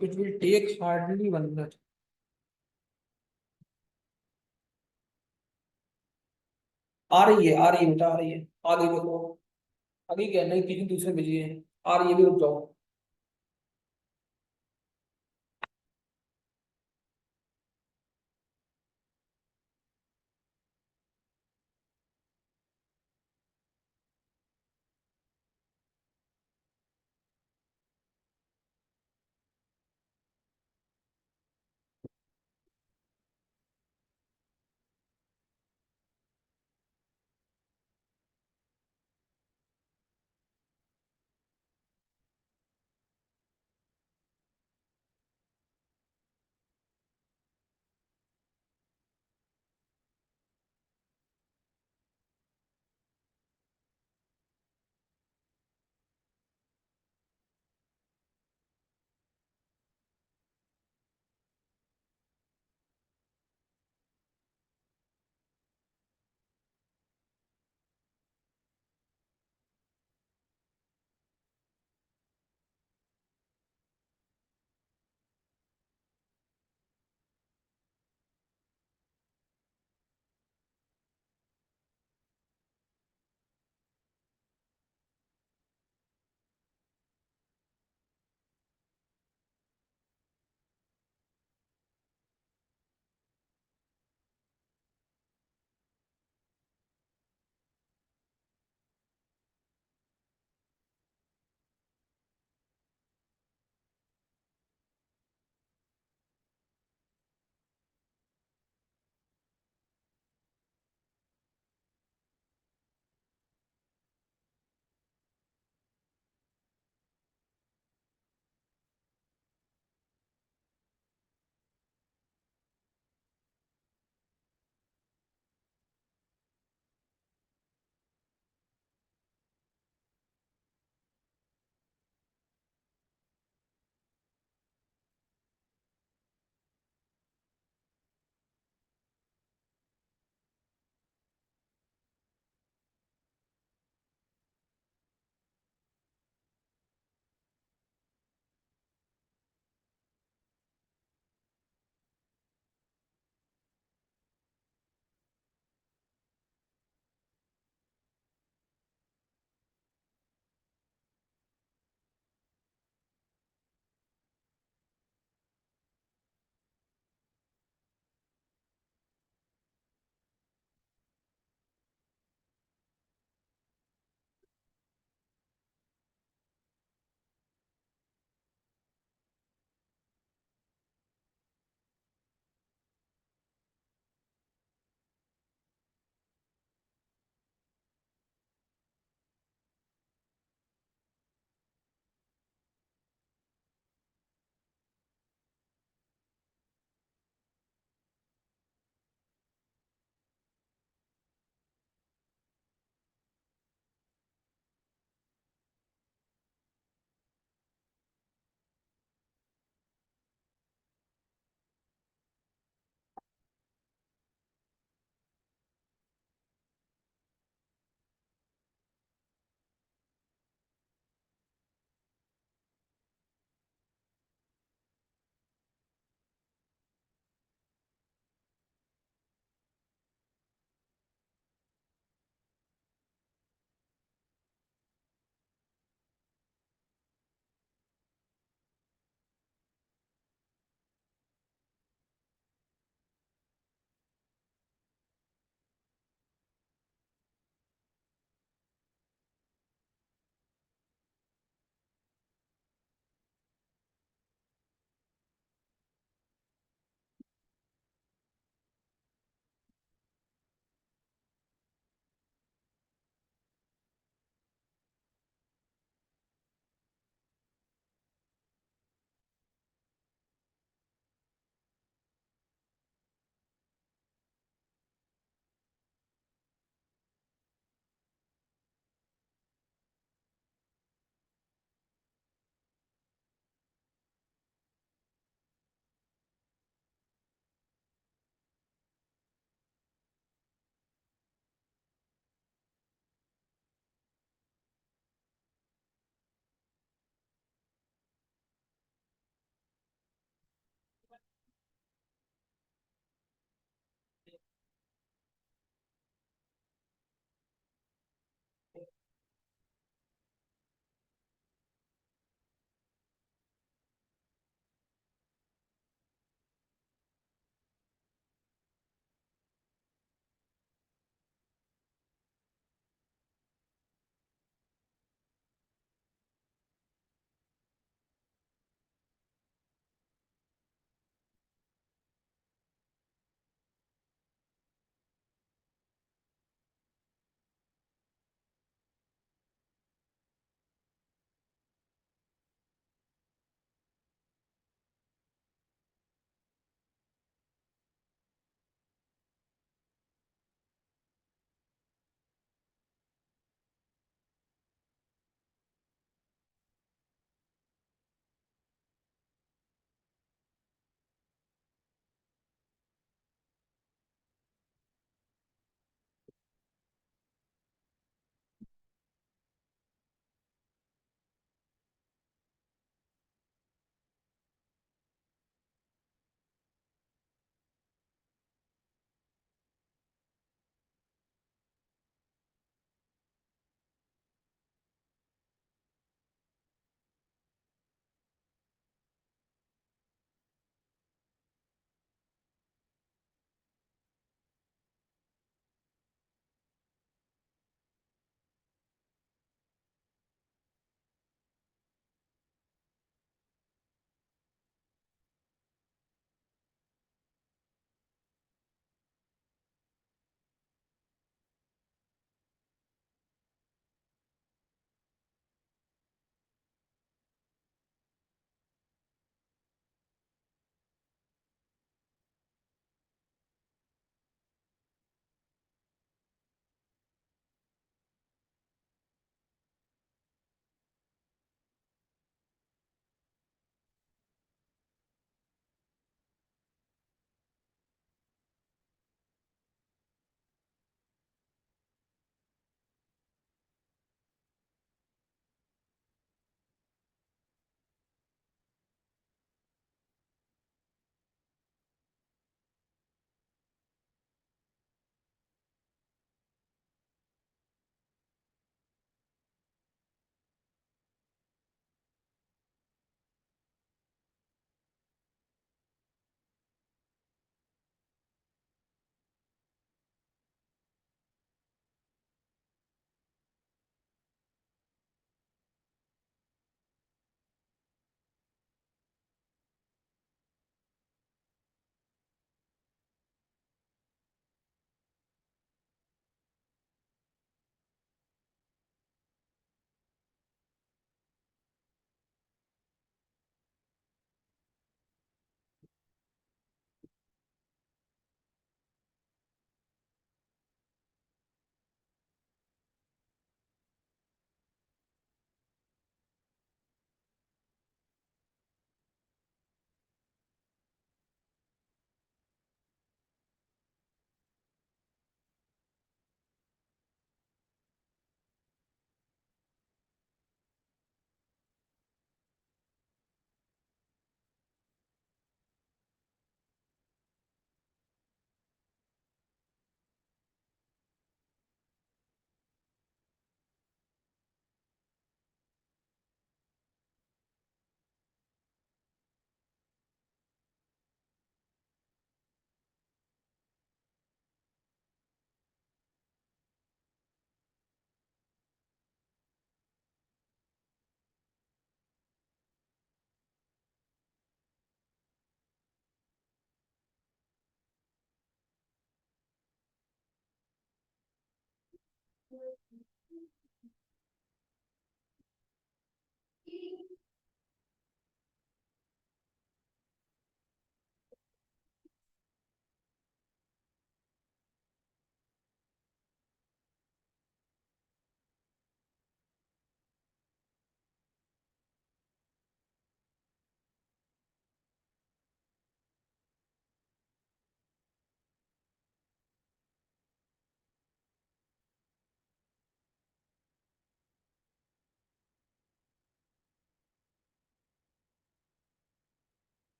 It will take hardly 1 minute. आ रही है बेटा, आ रही है। आ गई देखो। अभी क्या नहीं, किसी दूसरे भेजी है। आ रही है भी, रुक जाओ।